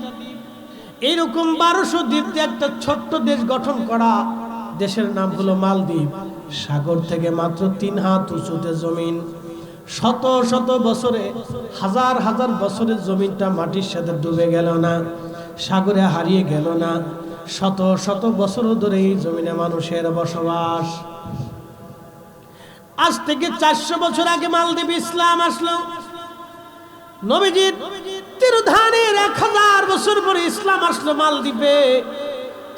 এইরকম 1200 দ্বীপ দিয়ে একটা ছোট্ট দেশ গঠন করা, দেশের নাম হলো মালদ্বীপ। সাগর থেকে মাত্র 3 হাত উঁচুতে জমিন। শত শত বছরে, হাজার হাজার বছরে জমিনটা মাটির সাথে ডুবে গেল না, সাগরে হারিয়ে গেল না। শত শত বছর ধরে এই জমিনে মানুষের বসবাস। আজ থেকে 400 বছর আগে মালদ্বীপে ইসলাম আসলো। নবীজির তিরোধানের 1000 বছর পরে ইসলাম আসলো মালদ্বীপে।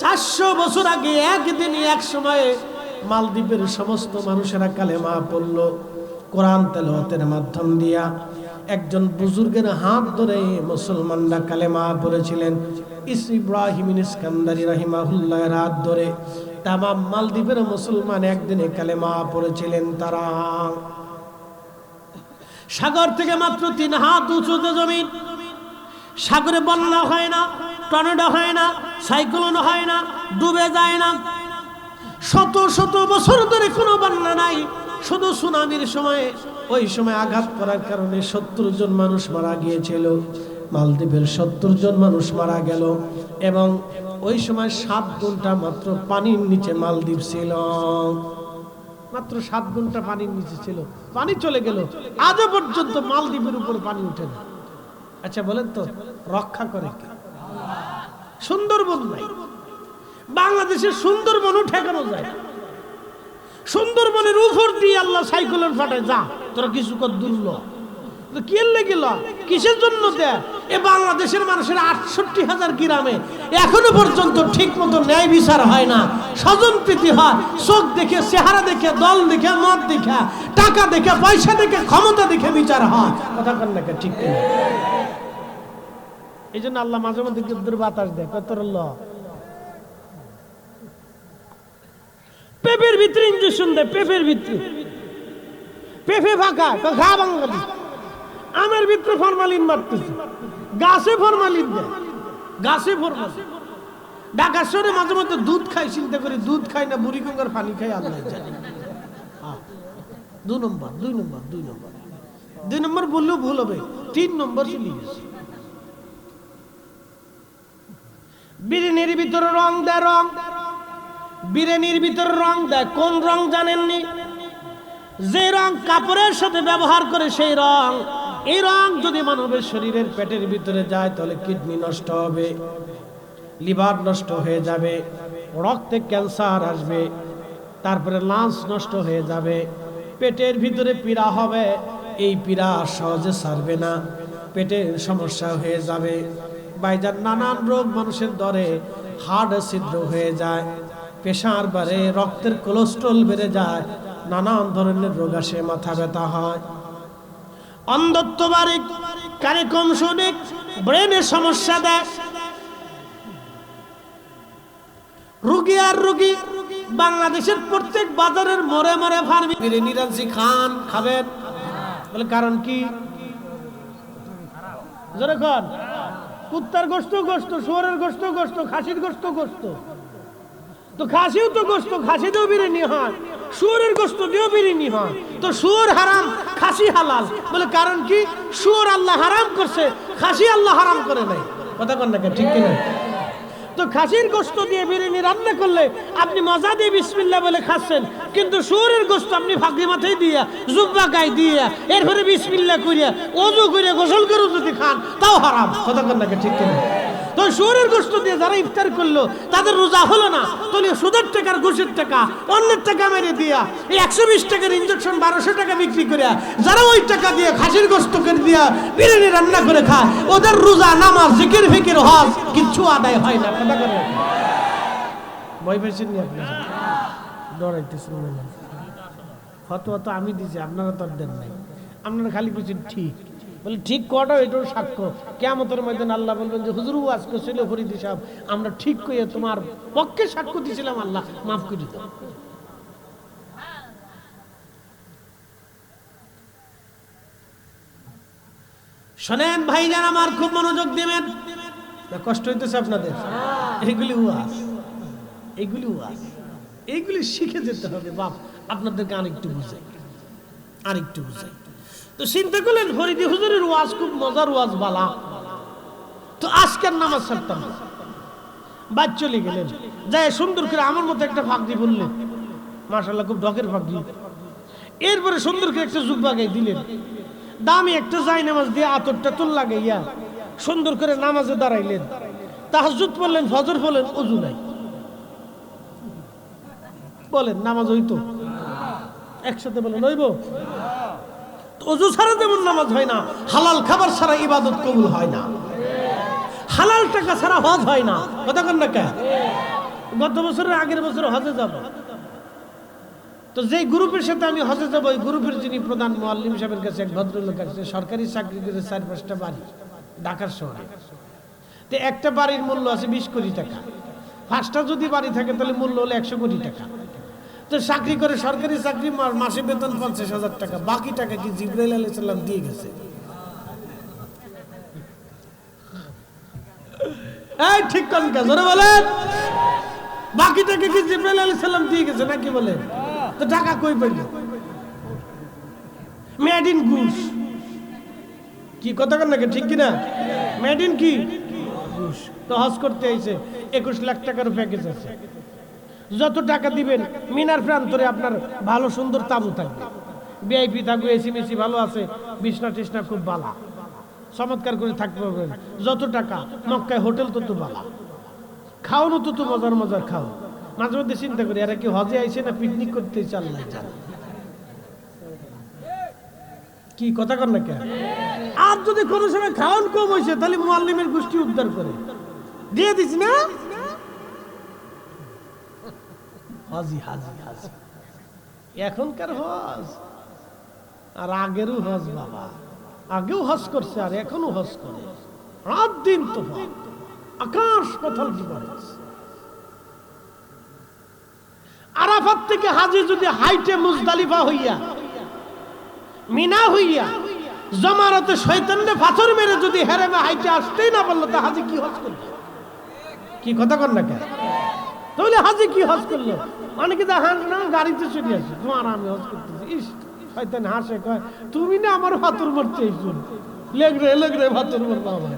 400 বছর আগে একদিনই এক সময়ে মালদ্বীপের সমস্ত মানুষেরা কালেমা পড়ল। কোরআন তেলাওয়াতের মাধ্যম দিয়া একজন বুজুর্গের হাত ধরে মুসলমানরা কালেমা পড়েছিলেন। ইব্রাহিম ইস্কান্দারি রাহিমাহুল্লাহর হাত ধরে তামাম মালদ্বীপের মুসলমান একদিনে কালেমা পড়েছিলেন তারা। সাগর থেকে মাত্র 3 হাত উঁচুতে জমিন। সাগরে বন্যা হয় না, টর্নেডো হয় না, সাইক্লোন হয় না, ডুবে যায় না। শত শত বছর ধরে কোনো বন্যা নাই, শুধু সুনামির সময়, ওই সময় আঘাত করার কারণে 70 জন মানুষ মারা গিয়েছিল। মালদ্বীপের 70 জন মানুষ মারা গেল। এবং ওই সময় 7 ঘন্টা মাত্র পানির নিচে মালদ্বীপ ছিল। মাত্র 7 ঘন্টা পানির নিচে ছিল, পানি চলে গেল। আজও পর্যন্ত মালদ্বীপের উপর পানি উঠে না। আচ্ছা বলেন তো, রক্ষা করে কে? সুন্দরবন নাই। বাংলাদেশের সুন্দরবনও ঠেকানো যায়। সুন্দরবনের উপর দিয়ে আল্লাহ সাইক্লোন পাঠায়, যা তোরা কিছু কর দূরল। কি লেগেল, কিসের জন্য দেয়? এ বাংলাদেশের মানুষের 68,000 গ্রামে এখনো পর্যন্ত ঠিক মতো ন্যায় বিচার হয় না। স্বজন প্রীতি হয়, চোখ দেখে, চেহারা দেখে, দল দেখে, মত দেখে, টাকা দেখে, পয়সা দেখে, ক্ষমতা দেখে বিচার হয়। কথা কন না, ঠিক কিনা? এই জন্য আল্লাহ মাঝে মধ্যে বাতাস দেয়, কত পেঁপের ভিতরে ইঞ্জেকশন দেয়, পেঁপের ভিতরে। পেঁপে ফাঁকা, ঘা বাঙালি। আমের ভিতরে ফরমালিন মারতেছে, গাছে ফরমালিন দেয়, গাছে ফরমালিন। ঢাকা শহরে মাঝে মধ্যে দুধ খাই, চিন্তা করি দুধ খাই না বুড়ি গঙ্গার পানি খাই, আল্লাহ জানে। 2 নম্বর বললেও ভুল হবে, 3 নম্বর চলে গেছে। বিরিয়ানির ভিতরে রং দেয়, রং। বিরিয়ানির ভিতরে রং দেয়, কোন রং জানেননি? যে রং কাপড়ের সাথে ব্যবহার করে সেই রং। এই রং যদি মানবের শরীরের পেটের ভিতরে যায় তাহলে কিডনি নষ্ট হবে, লিভার নষ্ট হয়ে যাবে, রক্তে ক্যান্সার আসবে, তারপরে লাঞ্চ নষ্ট হয়ে যাবে, পেটের ভিতরে পীড়া হবে, এই পীড়া সহজে সারবে না, পেটের সমস্যা হয়ে যাবে। ভাইজান নানান রোগ মানুষের ধরে, হার্ট ছিদ্র হয়ে যায়, প্রেশার বাড়ে, রক্তের কোলেস্ট্রল বেড়ে যায়, নানান ধরনের রোগ আসে, মাথা ব্যথা হয়, অন্ধত্ব বাড়ে, কানে কম শোনে, ব্রেনের সমস্যা দেয়। রোগী আর রোগী, বাংলাদেশের প্রত্যেক বাজারের মোড়ে মোড়ে ফার্মি বিরিয়ানি রাঁধছি, খান, খাবেন, বলে কারণ কি? জোরে খান। কুত্তার গোশত গোশত, শুয়োরের গোশত গোশত, খাসির গোশত গোশত, তো খাসিও তো গোশত, খাসিতেও বিরিয়ানি হয়, শুয়োরের গোশত দিয়েও বিরিয়ানি হয়, তো শুয়োর হারাম, খাসি হালাল, বলে কারণ কি? শুয়োর আল্লাহ হারাম করছে, খাসি আল্লাহ হারাম করে নাই। কথা কন না কেন, ঠিক কিনা? তো খাসির গোশত দিয়ে বিরিয়ানি রান্না করলে আপনি মজা দিয়ে বিসমিল্লাহ বলে খাচ্ছেন, কিন্তু শুয়োরের গোশত আপনি ফাঁকি মাথায় দিয়া, জুব্বা গায়ে দিয়া, এরপরে বিসমিল্লাহ করিয়া, ওযু করিয়া, গোসল করে যদি খান, তাও হারাম। কথা কন না কেন, ঠিক কিনা? তো শুয়োরের গোশত দিয়ে যারা ইফতার করলো তাদের রোজা হলো না, তাহলে সুদের টাকার, ঘুষের টাকা, অন্যের টাকা মেরে দিয়া, এই 120 টাকার ইনজেকশন 1200 টাকা বিক্রি করে যারা ওই টাকা দিয়ে খাসির গোশত করে দিয়া বিরিয়ানি রান্না করে খায়, ওদের রোজা, নামাজ, জিকির, ফিকির, হজ কিচ্ছু আদায় হয় না। কথা করে ভয় পেয়েছেন নি আপনি? ডরাইতেছেন না? ফতোয়া তো আমি দিছি, আপনারা তো দেন নাই, আপনারা খালি বলছেন ঠিক। বলে ঠিক কটা, এটাও সাক্ষ্য। কিয়ামতের ময়দানে আল্লাহ বলবেন যে হুজুর ওয়াজ করছিল ফরিদি সাহেব, আমরা ঠিক কইয়া তোমার পক্ষে সাক্ষ্য দিয়েছিলাম, আল্লাহ মাফ করে দাও। শোনেন ভাইজান আমার, খুব মনোযোগ দিবেন, কষ্ট হইতেছে আপনাদের? এইগুলি ওয়াজ, এইগুলি ওয়াজ, এইগুলি শিখে যেতে হবে। বাপ আপনাদেরকে আরেকটু বুঝাই, আরেকটু বুঝাই। তো চিন্তা করলেন ফরিদি হুজুরের ওয়াজ খুব মজার ওয়াজ, বালা, তো আজকের নামাজ ছাড়তাম না, বাদ চলে গেলেন, যাই সুন্দর করে আমার মতো একটা ফাঁকদি বললেন, মাশাআল্লাহ খুব ঢকের ফাঁকদি, এরপরে সুন্দর করে একটা জুব্বা গায়ে দিলেন, দামি একটা জায় নামাজ দিয়ে আতরটা তুল লাগাইয়া সুন্দর করে নামাজে দাঁড়াইলেন, তাহাজ্জুদ পড়লেন, ফজর পড়লেন, ওযু নাই, বলেন নামাজ হইতো? একসাথে বলেন হইব? ওযু ছাড়া যেমন নামাজ হয় না, হালাল খাবার ছাড়া ইবাদত কবুল হয় না, হালাল টাকা ছাড়া হজ হয় না। কথা কন না কেন? গত বছরের আগের বছর হজে যাব, তো যে গ্রুপের সাথে আমি হজে যাব, ওই গ্রুপের যিনি প্রধান মুআল্লিম সাহেবের কাছে এক ভদ্রলোক আছে, সরকারি চাকরি করে 4-5টা বাড়ি ঢাকার শহরে, তো একটা বাড়ির মূল্য আছে 20 কোটি টাকা, 5টা যদি বাড়ি থাকে তাহলে মূল্য হলো 100 কোটি টাকা। তো চাকরি করে, সরকারি চাকরি, মাসে বেতন 50,000 টাকা, বাকি টাকা কি জিবরাইল আলাইহিস সালাম দিয়ে গেছে? এই ঠিক কোন কাজ জোরে বলেন, বাকি টাকা কি জিবরাইল আলাইহিস সালাম দিয়ে গেছে নাকি? বলেন তো টাকা কই পাইল? মেড ইন ঘুষ, কি কথা কন নাকি, ঠিক কিনা? মেড ইন কি ঘুষ। তো হজ করতে আইছে, 21 লাখ টাকার প্যাকেজ আছে, যত টাকা দিবেন মিনার প্রান্তরে আপনার ভালো সুন্দর তাবু থাকবে, ভিআইপি থাকবে, এসি মেসি ভালো আছে, বিছনা টিছনা খুব বালা, চমৎকার করে থাকতে পারবেন। যত টাকা, মক্কায় হোটেল তত বালা, খাওয়ানো তত মজার মজার খাও। মাঝে মধ্যে চিন্তা করি, এরা কি হজে আইছে না পিকনিক করতে চাল্লাই চাল? কি কথা কর না কেন? আর যদি কোনো সময় খাওয়ান কম হয়েছে, তাহলে মুআল্লিমের গোষ্ঠী উদ্ধার করে দিয়ে দিস না। হাজি হাজি হাজি, এখনকার হজ আর আগেরও হজ, বাবা আগেও হজ করছে আর এখনো হজ করে, রাত দিন তো আকাশ পাতাল ডিফারেন্স। আরাফাত থেকে হাজি যদি হাইটে মুজদালিফা হইয়া, মিনা হইয়া, জমারতে শয়তানে পাথর মেরে যদি হেরেমে হাইটে আসতেই না পারলো, তা হাজি কি হজ করলো? কি কথা কর না কেন? তাহলে হাজি কি হজ করলো? অনেকে দেখান না, গাড়িতে চলে আসে, তোমার আমি হজ করতেছি, ইস শয়তান হাসে, কয় তুমি না আমার পাথর মারতে এসো, লেগরে লেগরে পাথর মারবা আমার।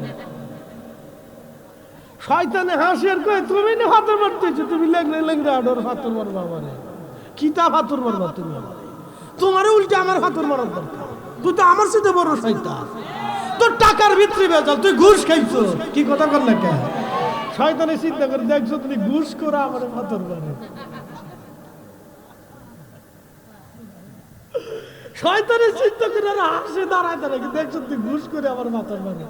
শয়তানে হাসে আর কয় তুমি না পাথর মারতে এসো, তুমি লেগরে লেগরে আডর পাথর মারবা আমার। কিতা পাথর মারবা তুমি আমার? তোমার উল্টে আমার পাথর মারার দরকার, তুই তো আমার সাথে বড় শয়তান, তোর টাকার ভিতরে বেজাল, তুই ঘুষ খাইছো। কি কথা কর না কেন? শয়তানে চিন্তা করে, দেখছো তুমি ঘুষ করে আমার পাথর মারে। শয়তানে চিন্তা করে আর হাসে দাঁড়ায় দাঁড়ায়, দেখছো তুই ঘুষ করে আমার পাথর মারে।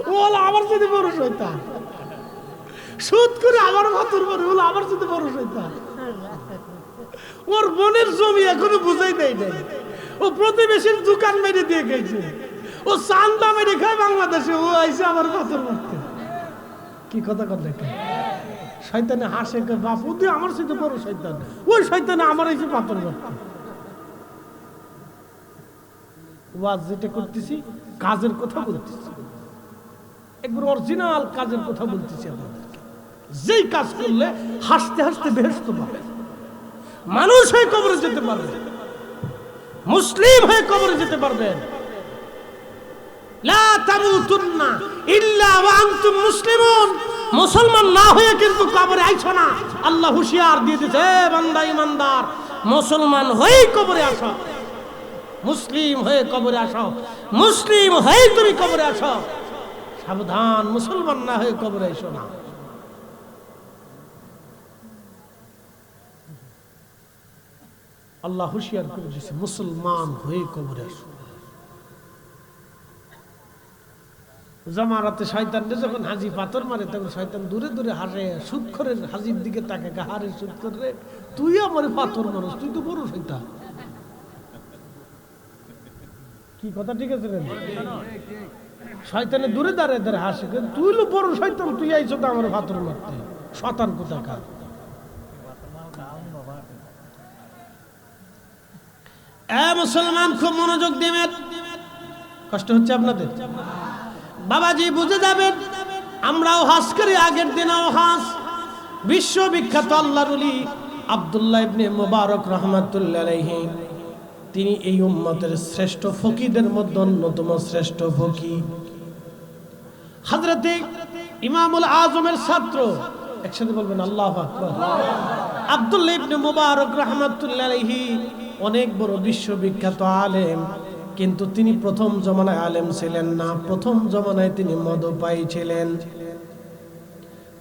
ও হলো আমার যদি বড় শয়তান, সুদ করে আমার পাথর মারে, হলো আমার যদি বড় শয়তান। ওর বোনের জমি এখনো বুঝাই দেয় নাই, ও প্রতিবেশীর দোকান মেরে দিয়ে গেছে, ও চান্দা মেরে খায় বাংলাদেশে, ও আইসে আমার পাথর মারতে। কি কথা কর দেখে শয়তানে হাসে, বাপু তুই আমার সাথে বড় শয়তান, ওই শয়তানে আমার এসে পাথর মারতে। ওয়াজ যেটা করতেছি কাজের কথা বলতেছি, একবার অরিজিনাল কাজের কথা বলতেছি আপনাদেরকে। যেই কাজ করলে হাসতে হাসতে বেহেশত পাবে, মানুষ হয়ে কবরে যেতে পারবে, মুসলিম হয়ে কবরে যেতে পারবেন। লা তামুতুন্না ইল্লা ওয়া আনতুম মুসলিমুন, মুসলমান না হয়ে কিন্তু কবরে আইছো না। আল্লাহ হুঁশিয়ার দিয়ে দিয়েছে, হে বান্দা ইমানদার, মুসলমান হয়েই কবরে আসো, মুসলিম হয়ে কবরে আসো, মুসলিম হয়ে তুমি কবরে আসো। সাবধান, মুসলমান না হয়ে কবরে আইসো না। আল্লাহ হুঁশিয়ার করে দিয়েছে, মুসলমান হয়ে কবরে আসো। জামারাতে শয়তানকে যখন হাজি পাথর মারে, তখন শয়তান দূরে দূরে হাসে, সুদখোরের হাজির দিকে তাকে, গাহারে সুদখোর রে, তুই আমার পাথর মারস, তুই তো বড় শয়তান। কি কথা ঠিক আছে রে? শয়তানে দূরে দাঁড়িয়ে দাঁড়িয়ে হাসে, তুই লো বড় শয়তান, তুই আইছো তো আমার পাথর মারতে, শয়তান কোথাকার। মুসলমান খুব মনোযোগ দিবেন, কষ্ট হচ্ছে আপনাদের বাবাজি, বুঝে যাবেন। আমরাও হাস করি, আগের দিনও হাস। বিশ্ববিখ্যাত আল্লাহর ওলি আব্দুল্লাহ ইবনে মুবারক রাহমাতুল্লাহ আলাইহি, তিনি এই উম্মতের শ্রেষ্ঠ ফকিদের মধ্যে অন্যতম শ্রেষ্ঠ ফকি। হযরতে ইমামুল আজমের ছাত্র, একসাথে বলবেন আল্লাহু আকবার। আব্দুল্লাহ ইবনে মুবারক রাহমাতুল্লাহ আলাইহি অনেক বড় বিশ্ববিখ্যাত আলেম, কিন্তু তিনি প্রথম জমানায় আলেম ছিলেন না। প্রথম জমানায় তিনি মদপায়ী ছিলেন,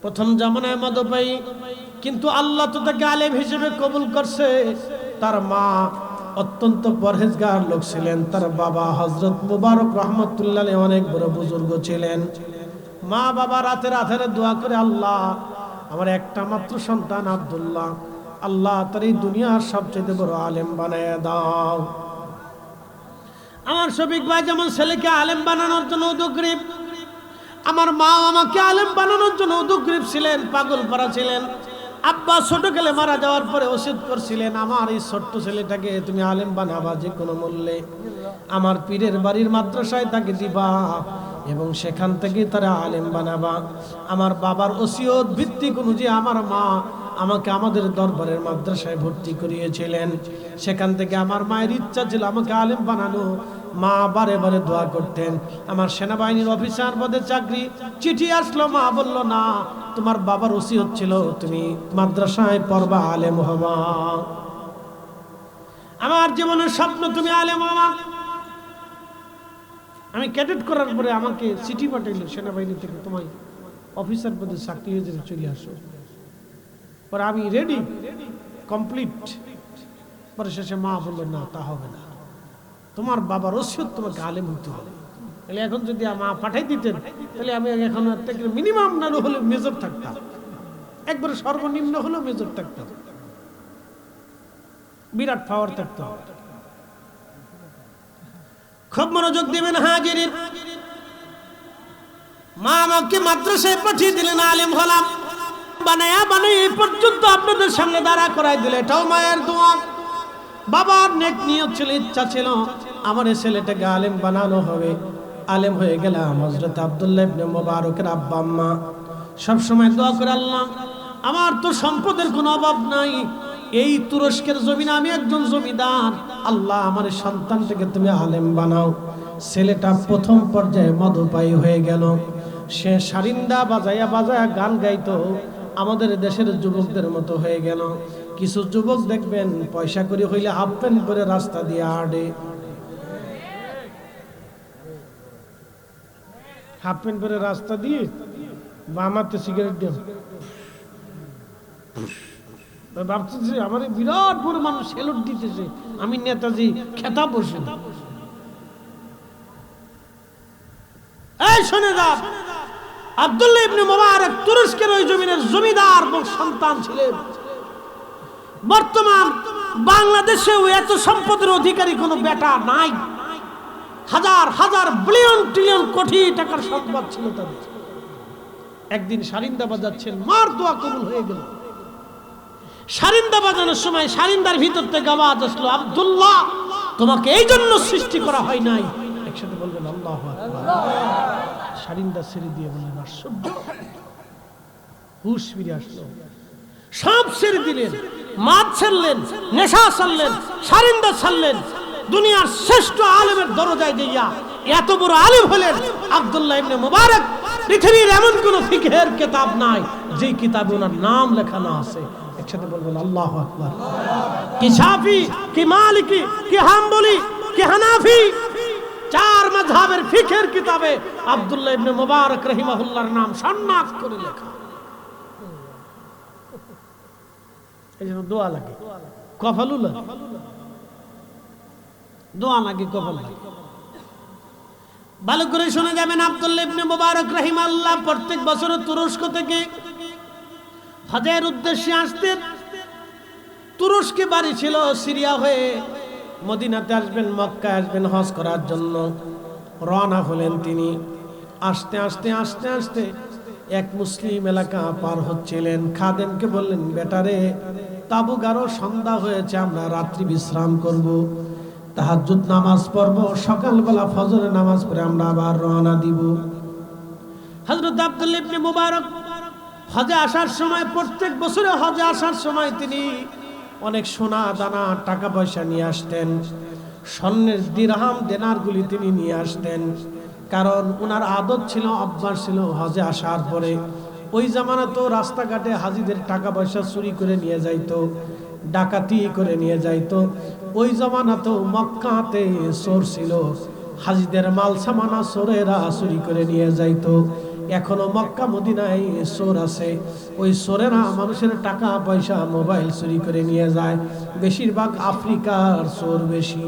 প্রথম জমানায় মদপায়ী, কিন্তু আল্লাহ তো তাকে আলেম হিসেবে কবুল করছে। তার মা অত্যন্ত পরহেজগার লোক ছিলেন, তার বাবা হযরত মুবারক রাহমাতুল্লাহ আলাইহি অনেক বড় বুজুর্গ ছিলেন। মা বাবা রাতের আধারে দোয়া করে, আল্লাহ আমার একটা মাত্র সন্তান আব্দুল্লাহ, আল্লাহ তার এই দুনিয়ার সবচেয়ে বড় আলেম বানায় দাও। আমার শফিক ভাই যেমন ছেলেকে আলেম বানানোর জন্য উদগ্রীব, আমার মা আমাকে আলেম বানানোর জন্য উদগ্রীব ছিলেন, পাগল পারা ছিলেন। আব্বা ছোট কালে মারা যাওয়ার পরে ওসিয়ত করছিলেন, আমার এই ছোট্ট ছেলেটাকে তুমি আলেম বানাবা, যে কোনো মূল্যে আমার পীরের বাড়ির মাদ্রাসায় তাকে দিবা এবং সেখান থেকে তারা আলেম বানাবা। আমার বাবার ওসিয়ত ভিত্তিক অনুযায়ী আমার মা আমাকে আমাদের দরবারের মাদ্রাসায় ভর্তি করিয়েছিলেন। সেখান থেকে আমার মায়ের ইচ্ছা ছিল আমাকে আলেম বানানো। মা বারে বারে দোয়া করতেন। আমার সেনাবাহিনীর অফিসার পদে চাকরি, চিঠি আসলো, মা বলল না, তোমার বাবার ওসিয়ত ছিল তুমি মাদ্রাসায় পড়বা, আলেম হবা। আমার জীবনের স্বপ্ন তুমি আলেম হবা। আমি ক্যাডেট করার পরে আমাকে চিঠি পাঠাইলো সেনাবাহিনী থেকে, তোমায় অফিসার পদে চাকরি হয়ে যেতে, চলে আসো। পরে আমি রেডি, কমপ্লিট। পরে শেষে মা বললো না, তা হবে না, তোমার বাবার ওসিয়ত তোমাকে আলেম হতে হবে। তাহলে এখন যদি মা পাঠাই দিতেন, তাহলে আমি এখন মিনিমাম না হলে মেজর থাকতাম, একবারে সর্বনিম্ন হলেও মেজর থাকতাম, বিরাট পাওয়ার থাকতো। খুব মনোযোগ দিবেন হাজিরিন। মা আমাকে মাদ্রাসায় পাঠিয়ে দিলেন, আলেম হলাম। বানায়া বানাই এই পর্যন্ত আপনাদের সামনে দাঁড়া করাই দিলে, এটাও মায়ের দোয়া। বাবার নেক নিয়ত ছিল, ইচ্ছা ছিল আমার এই ছেলেটাকে আলেম বানানো হবে। আলেম হয়ে গেলাম। হযরত আব্দুল্লাহ ইবনে মুবারকের আব্বা আম্মা সবসময় দোয়া করে, আল্লাহ আমার তো সম্পদের কোনো অভাব নাই, এই তুরস্কের জমিনে আমি একজন জমিদার, আল্লাহ আমার সন্তানটাকে তুমি আলেম বানাও। ছেলেটা প্রথম পর্যায়ে মদপায়ী হয়ে গেল। সে সারিন্দা বাজায়া বাজায়া গান গাইতো, আমাদের দেশের যুবকদের মতো হয়ে গেল। কিছু যুবক দেখবেন পয়সা করে হইলে হাফ প্যান্ট পরে রাস্তা দিয়ে হাঁটে, হাফ প্যান্ট পরে রাস্তা দিয়ে বামাতে সিগারেট দেন, ভাবতেছে আমার বিরাট বড় মানুষ সেলুট দিতেছে, আমি নেতাজি খেতাব বসে। এই শুনে যান, আব্দুল্লাহ ইবনে মুবারক তুরস্কের ওই জমিনের জমিদার সন্তান ছিলেন। বর্তমান বাংলাদেশেও এত সম্পদের অধিকারী কোনো বেটা নাই। হাজার হাজার বিলিয়ন ট্রিলিয়ন কোটি টাকার সম্পদ ছিল তাদের। একদিন সারিন্দা বাজাচ্ছেন, মার দোয়া কবুল হয়ে গেল। সারিন্দা বাজানোর সময় সারিন্দার ভিতর থেকে আওয়াজ আসলো, আব্দুল্লাহ তোমাকে এই জন্য সৃষ্টি করা হয় নাই। একসাথে বলবেন আল্লাহু আকবার। সারিন্দা ছেড়ে দিয়ে বললেন, আশ্চর্য, হুশ ফিরে আসলো, সব ছেড়ে দিলেন, মাছ ছাড়লেন, নেশা ছাড়লেন, সারিন্দা ছাড়লেন, দুনিয়ার শ্রেষ্ঠ আলেমের দরজায় দিয়া এত বড় আলেম হলেন আব্দুল্লাহ ইবনে মুবারক। পৃথিবীর এমন কোন ফিকহের কিতাব নাই যে কিতাবে ওনার নাম লেখা না আছে। একসাথে বলবেন আল্লাহু আকবার। কি শাফি, কি মালিকি, কি হাম্বলি, কি হানাফি, চার মাযহাবের ফিকহের কিতাবে আব্দুল্লাহ ইবনে মুবারক রাহিমাহুল্লাহর নাম সন্নাত করে লেখা। এই জন্য দোয়া লাগে, কফালু লাগে, দোয়া লাগে, কফাল লাগে। ভালো করে শুনে যাবেন, আব্দুল্লাহ ইবনে মুবারক রাহিমাহুল্লাহ প্রত্যেক বছর তুরস্ক থেকে হজের উদ্দেশ্যে আসতেন। তুরস্কে বাড়ি ছিল, সিরিয়া হয়ে মদিনাতে আসবেন, মক্কায় আসবেন হজ করার জন্য রওনা হলেন তিনি। আস্তে আস্তে আস্তে আস্তে এক মুসলিম এলাকা পার হচ্ছিলেন। খাদেমকে বললেন, বেটারে তাবু গারো, সন্ধ্যা হয়েছে, আমরা রাত্রি বিশ্রাম করব, তাহাজ্জুদ নামাজ পড়ব, সকালবেলা ফজরের নামাজ পড়ে আমরা আবার রওনা দিব। হযরত আব্দুল্লাহ ইবনে মুবারক হজে আসার সময়, প্রত্যেক বছরে হজে আসার সময় তিনি অনেক সোনা দানা টাকা পয়সা নিয়ে আসতেন। স্বর্ণের দিরহাম দেনারগুলি তিনি নিয়ে আসতেন, কারণ ওনার আদত ছিল, অভ্যাস ছিল হজে আসার পরে ওই জামানা তো রাস্তাঘাটে হাজিদের টাকা পয়সা চুরি করে নিয়ে যাইতো, ডাকাতি করে নিয়ে যাইতো। ওই জামানা তো মক্কাতে চোর ছিল, হাজিদের মাল সামানা চোরেরা চুরি করে নিয়ে যাইতো। এখনো মক্কা মদিনায় চোর আছে, ওই চোরেরা মানুষের টাকা পয়সা মোবাইল চুরি করে নিয়ে যায়। বেশিরভাগ আফ্রিকার চোর বেশি।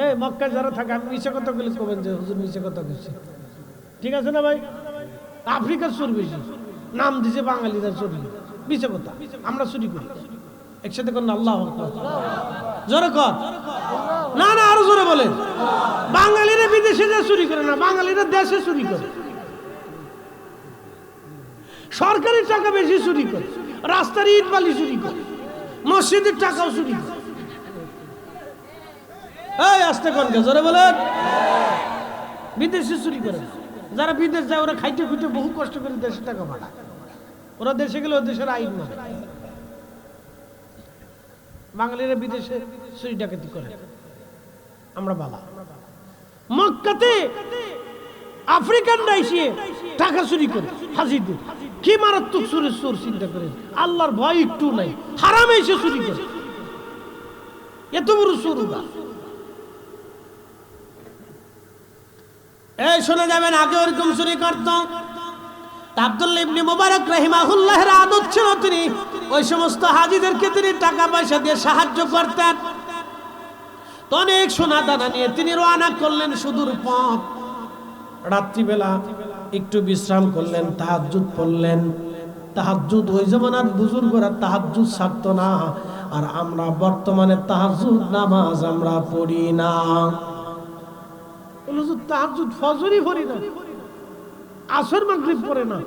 এই মক্কায় যারা থাকে, আমি মিছে কথা বলে কবেন যে হুজুর মিছে কথা বলছি, ঠিক আছে না ভাই? আফ্রিকার চোর বেশি, নাম দিছে বাঙালিরা চোর, মিছে কথা, আমরা চুরি করি। একসাথে কোন আল্লাহু আকবার, জোরে কর, না না আরো জোরে বলেন। বাঙালিরা বিদেশে যা চুরি করে না, বাঙালিরা দেশে চুরি করে। সরকারি টাকা বেশি চুরি করে, রাস্তার ইট বালি চুরি করে, মসজিদের টাকাও চুরি করে। এই আস্তে কোন জোরে বলেন। বিদেশে চুরি করে, যারা বিদেশ যায় ওরা খাইতে খুঁটে বহু কষ্ট করে দেশে টাকা পাঠায়। ওরা দেশে গেলে ও দেশের আইন মানে। বাঙালিরা বিদেশে চুরি ডাকাতি করে, আমরা বালা। মক্কাতে আফ্রিকানরা এসে টাকা চুরি করে হাজিদের, কি মারাত্মক চোরের চোর চিন্তা করে, আল্লাহর ভয় একটু নাই, হারামে এসে চুরি করে, এত বড় চোর ওরা। এই শোনা যাবেন, আগে ওরকম চুরি করত। আব্দুল্লাহ ইবনে মুবারক রাহিমাহুল্লাহর আদত ছিল, তিনি ওই সমস্ত হাজিদেরকে তিনি টাকা পয়সা দিয়ে সাহায্য করতেন। তো অনেক সোনা দানা নিয়ে তিনি রওনা করলেন সুদূর পথ। রাত্রিবেলা একটু বিশ্রাম করলেন, তাহাজ্জুদ পড়লেন। তাহাজ্জুদ ওই জামানার বুজুর্গরা তাহাজ্জুদ ছাড়তো না, আর আমরা বর্তমানে তাহাজ্জুদ নামাজ আমরা পড়ি না। তাহাজ্জুদ ফজরই পড়ি না, আসর মাগরিব পড়ে না,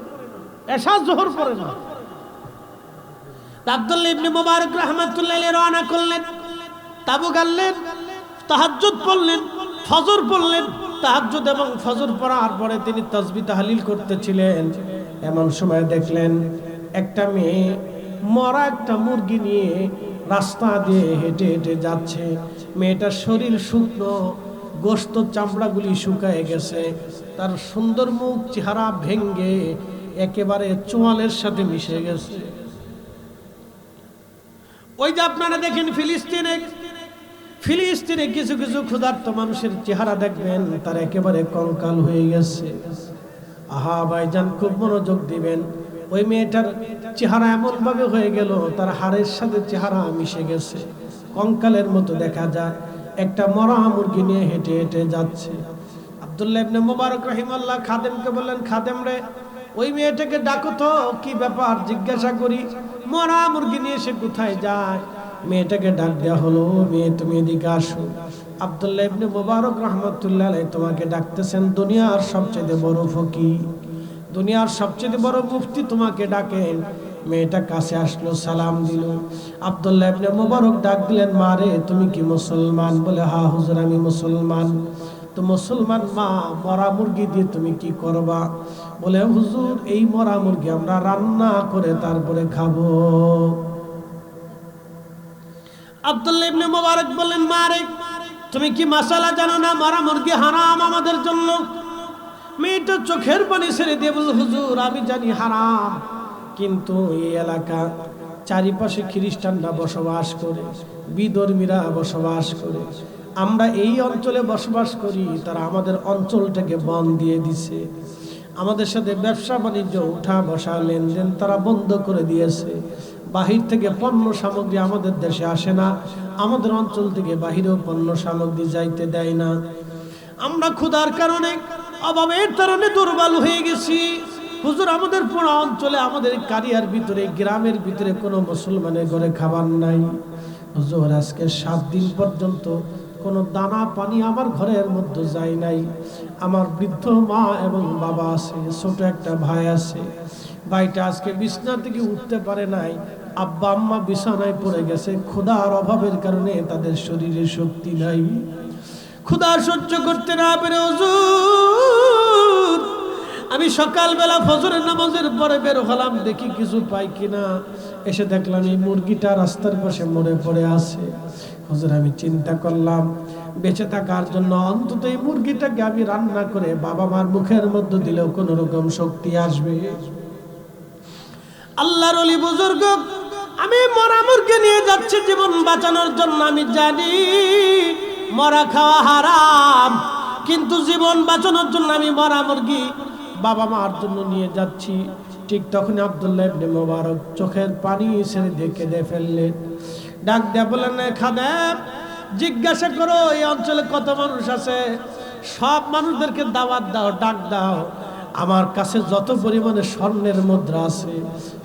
এশা জোহর পড়ে না। আব্দুল্লাহ ইবনে মুবারক রাহমাতুল্লাহ আলাইহি রওনা করলেন, তাবু গাড়লেন, তাহাজ্জুদ পড়লেন, ফজর পড়লেন। তাহাজ্জুদ এবং ফজর পড়ার পরে তিনি তাসবিহ তাহলিল করতেছিলেন। এমন সময় দেখলেন একটা মেয়ে মরা একটা মুরগি নিয়ে রাস্তা দিয়ে হেঁটে হেঁটে যাচ্ছে। মেয়েটার শরীর শুকনো, গোশত চামড়াগুলি শুকায় গেছে, তার সুন্দর মুখ চেহারা ভেঙ্গে একেবারে চোয়ালের সাথে মিশে গেছে। ওই যে আপনারা দেখেন ফিলিস্তিনে কিছু কিছু ক্ষুধার্ত মানুষের চেহারা দেখবেন তার একেবারে কঙ্কাল হয়ে গেছে। আহা ভাইজান, খুব মনোযোগ দিবেন। ওই মেয়েটার চেহারা এমন ভাবে হয়ে গেল, তার হাড়ের সাথে চেহারা মিশে গেছে, কঙ্কালের মতো দেখা যায়। একটা মরা মুরগি নিয়ে হেঁটে হেঁটে যাচ্ছে। আব্দুল্লাহ ইবনে মুবারক রাহিমাহুল্লাহ খাদেমকে বললেন, খাদেম রে, ওই মেয়েটাকে ডাকো তো, কি ব্যাপার জিজ্ঞাসা করি, মরা মুরগি নিয়ে সে কোথায় যায়। মেয়েটাকে ডাক দেওয়া হলো, মেয়ে তুমি এদিকে আসো। আব্দুল্লাহ ইবনে মুবারক রাহমাতুল্লাহ আলাইহি তোমাকে ডাকতেছেন, দুনিয়ার সবচেয়ে বড় ফকিহ, দুনিয়ার সবচেয়ে বড় মুফতি তোমাকে ডাকেন। মেয়েটা কাছে আসলো, সালাম দিল। আব্দুল্লাহ ইবনে মুবারক ডাক দিলেন, মা রে, তুমি কি মুসলমান? বলে, হ্যাঁ হুজুর, আমি মুসলমান। তো মুসলমান মা, মরা মুরগি দিয়ে তুমি কি করবা? বলে, হুজুর, এই মরা মুরগি আমরা রান্না করে তারপরে খাবো। আব্দুল্লাহ ইবনে মুবারক বললেন, মা রে, তুমি কি মাসালা জানো না? মরা মুরগি হারাম আমাদের জন্য। মেয়েটা চোখের পানি ছেড়ে দিয়ে বলল, হুজুর, আমি জানি হারাম, কিন্তু এই এলাকা চারিপাশে খ্রিস্টানরা বসবাস করে, বিধর্মীরা বসবাস করে, আমরা এই অঞ্চলে বসবাস করি, তারা আমাদের অঞ্চলটাকে বন্ধ দিয়ে দিছে, আমাদের সাথে ব্যবসা বাণিজ্য উঠা বসা লেনদেন তারা বন্ধ করে দিয়েছে। বাহির থেকে পণ্য সামগ্রী আমাদের দেশে আসে না, আমাদের অঞ্চল থেকে বাহিরেও পণ্য সামগ্রী যাইতে দেয় না। আমরা ক্ষুধার কারণে, অভাবের কারণে দুর্বল হয়ে গেছি। হুজুর, আমাদের পুরো অঞ্চলে, আমাদের কারিয়ার ভিতরে, গ্রামের ভিতরে কোনো মুসলমানের ঘরে খাবার নাই। হুজুর, আজকে 7 দিন পর্যন্ত কোনো দানা পানি আমার ঘরের মধ্যে যায় নাই। আমার বৃদ্ধ মা এবং বাবা আছে, ছোট একটা ভাই আছে, ভাইটা আজকে বিছানা থেকে উঠতে পারে নাই। আব্বা আম্মা বিছানায় পড়ে গেছে, ক্ষুধার অভাবের কারণে তাদের শরীরে শক্তি নাই। ক্ষুধা সহ্য করতে না পেরে হুজুর, আমি সকালবেলা ফজরের নামাজের পরে বের হলাম, দেখি কিছু পাই কিনা। এসে দেখলাম এই মুরগিটা রাস্তার পাশে মরে পড়ে আছে। হুজুর, আমি চিন্তা করলাম, বেঁচে থাকার জন্য অন্তত এই মুরগিটাকে আমি রান্না করে বাবা মার মুখের মধ্যে দিলেও কোন রকম শক্তি আসবে। আল্লাহর ওলি বুজুর্গ, আমি মরা মুরগি নিয়ে যাচ্ছি জীবন বাঁচানোর জন্য। আমি জানি মরা খাওয়া হারাম, কিন্তু জীবন বাঁচানোর জন্য আমি মরা মুরগি বাবা মার জন্য নিয়ে যাচ্ছি। ঠিক তখন আব্দুল্লাহ ইবনে মুবারক চোখের পানি ছেড়ে দিয়ে কেঁদে ফেললেন। ডাক দেয়া বললেন, খাদেম, জিজ্ঞাসা করো এই অঞ্চলে কত মানুষ আছে, সব মানুষদেরকে দাওয়াত দাও, ডাক দাও। আমার কাছে যত পরিমাণে স্বর্ণের মুদ্রা আছে,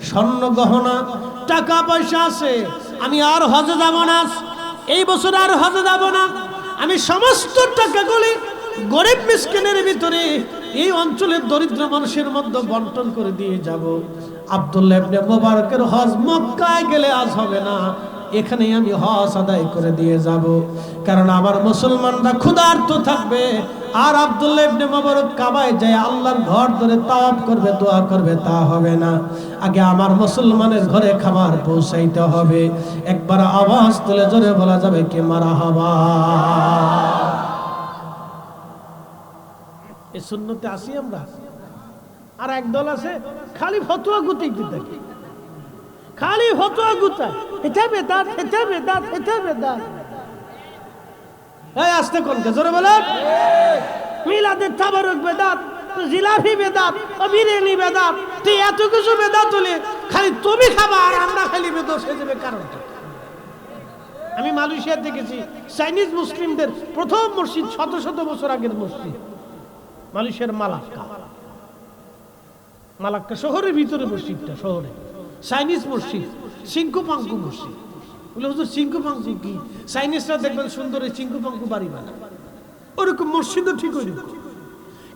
স্বর্ণ গহনা, টাকা পয়সা আছে, আমি আর হজে যাব না, এই বছর আর হজে যাব না। আমি সমস্ত টাকাগুলি গরিব মিসকিনের ভিতরে এই অঞ্চলের দরিদ্র মানুষের মধ্যে বন্টন করে দিয়ে যাব। আব্দুল্লাহ ইবনে মুবারকের হজ মক্কায় গেলে আজ হবে না, এখানেই আমি হজ আদায় করে দিয়ে যাব। কারণ আমার মুসলমানরা ক্ষুধার্ত থাকবে, আর আব্দুল্লাহ ইবনে মুবারক কাবায় যায় আল্লাহর ঘর ধরে তাওয়াফ করবে, দোয়া করবে, তা হবে না। আগে আমার মুসলমানের ঘরে খাবার পৌঁছাইতে হবে। একবার আওয়াজ তুলে জোরে বলা যাবে কি মারহাবা। এই সুন্নতে আসি আমরা। আর একদল আছে খালি ফতোয়া গুতিক দিতে, খালি ফতোয়া গুতায়, এটা বেদাত, এটা বেদাত, এটা বেদাত। এই আসতে কোনকে জোরে বলে, মিলাদের তাবারুক বেদাত, জিলাপি বেদাত, বিরিয়ানি বেদাত, তুই এত কিছু বেদাত হলে খালি তুমি খাবা আর আমরা খালি বেদোষ হয়ে যাবে। কারণটা আমি মালয়েশিয়া দেখেছি, চাইনিজ মুসলিমদের প্রথম মসজিদ, শত শত বছর আগের মসজিদ, মালয়েশিয়ার মালাক্কা শহরের ভিতরে মসজিদটা, শহরে চাইনিজ মসজিদ, সিংকুপাঙ্কু মসজিদ। বলে হুজুর সিংকুপাঙ্কু কি? চাইনিজরা দেখবেন সুন্দর এই সিংকুপাঙ্কু বাড়ি বানায়, ওরকম মসজিদও ঠিক ওইরকম।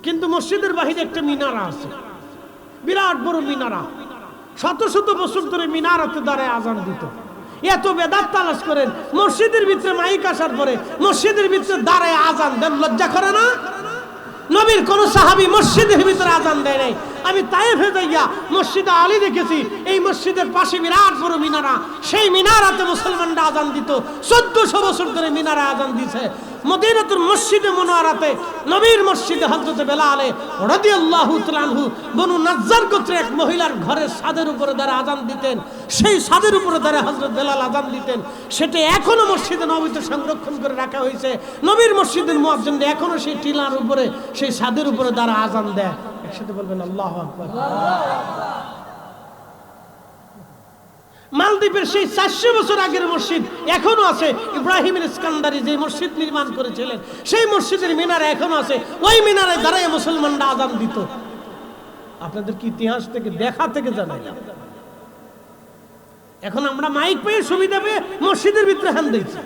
কিন্তু মসজিদের বাহিরে একটা মিনারা আছে, বিরাট বড় মিনারা, শত শত বছর ধরে মিনারাতে দাঁড়ায় আজান দিত। এত বেদাত তালাশ করেন, মসজিদের ভিতরে মাইক আসার পরে মসজিদের ভিতরে দাঁড়ায় আজান দেন, লজ্জা করে না? নবীর কোন সাহাবী মসজিদের ভিতরে আজান দেয় নাই। আমি তায়েফে যাইয়া মসজিদে আলী দেখেছি, এই মসজিদের পাশে বিরাট বড় মিনারা, সেই মিনারাতে মুসলমানরা আজান দিত। 1400 বছর ধরে মিনারা আজান দিছে। মদিনাতুল মসজিদে মুনাওয়ারাতে নবীর মসজিদে হযরত বেলাল রাদিয়াল্লাহু তাআলা আনহু বনু নাজ্জার গোত্রের এক মহিলার ঘরের ছাদের উপরে দাঁড়িয়ে আযান দিতেন। সেই ছাদের উপরে দাঁড়িয়ে হযরত বেলাল আযান দিতেন। সেটা এখনো মসজিদে নববীতে সংরক্ষণ করে রাখা হয়েছে। নবীর মসজিদের মুয়াজ্জিন এখনো সেই টিলার উপরে সেই ছাদের উপরে দাঁড়িয়ে আযান দেয়। একসাথে বলবেন আল্লাহু আকবার। মালদ্বীপের সেই 400 বছর আগের মসজিদ এখনো আছে। ইব্রাহিম ইস্কান্দারি যে মসজিদ নির্মাণ করেছিলেন সেই মসজিদের মিনারে এখনো আছে। ওই মিনারে দাঁড়িয়ে মুসলমানরা আযান দিত। আপনাদের কি ইতিহাস থেকে দেখা থেকে জানাইলাম। এখন আমরা মাইক পেয়ে সুবিধা পেয়ে মসজিদের ভিতরে হান দিচ্ছি।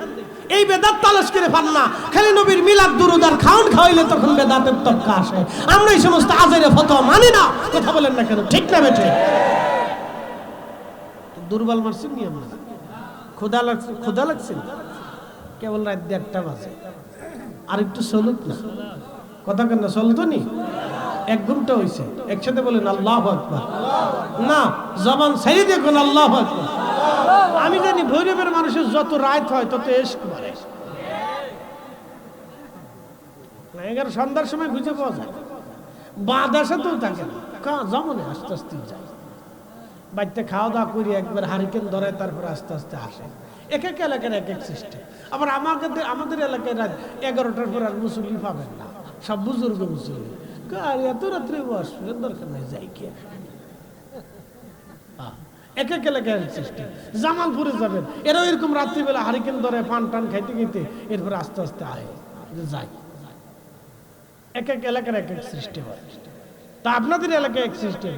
এই বেদাত তালাশ করে পান না। খালি নবীর মিলাদ দুরুদ আর খাওন খাওয়াইলে তখন বেদাতের তক্কা আসে। আমরা এই সমস্ত আজেরে ফতোয়া মানি না। কথা বলেন না কেন? ঠিক না বেঠে? দুর্বল মারছেন নি আমরা? ক্ষুধা লাগছে কেবল রাত 1:30 বাজে। আর একটু চলুক না, কথা কেন না? চলতো নি 1 ঘন্টা হয়েছে। একসাথে বলেন আল্লাহু আকবার। না, জবান ছেড়ে দেখুন আল্লাহু আকবার। আমি জানি ভৈরবের মানুষের যত রাত হয় তত এশক বাড়ে। 11 সন্ধ্যার সময় খুঁজে পাওয়া যায়, বাদাসাতেও থাকে না। যেমন আস্তে আস্তে যায়। বাড়িতে খাওয়া দাওয়া করি একবার হারিকেন ধরে, তারপর আস্তে আস্তে আসে। এক এক এলাকার এক এক সিস্টেম। আবার আমাদের এলাকায় রাত 11টার পর আর মুসল্লি পাবেন না, সব বুজুর্গ মুসল্লি। এত রাত্রে আসবেন দরকার নাই, যাই কে। এক এক এলাকায় সিস্টেম। জামালপুরে যাবেন, এরাও এরকম রাত্রিবেলা হারিকেন ধরে পান টান খাইতে খাইতে এরপর আস্তে আস্তে আহে যাই। এক এক এলাকার এক এক সিস্টেম হয়। তা আপনাদের এলাকায় এক সিস্টেম,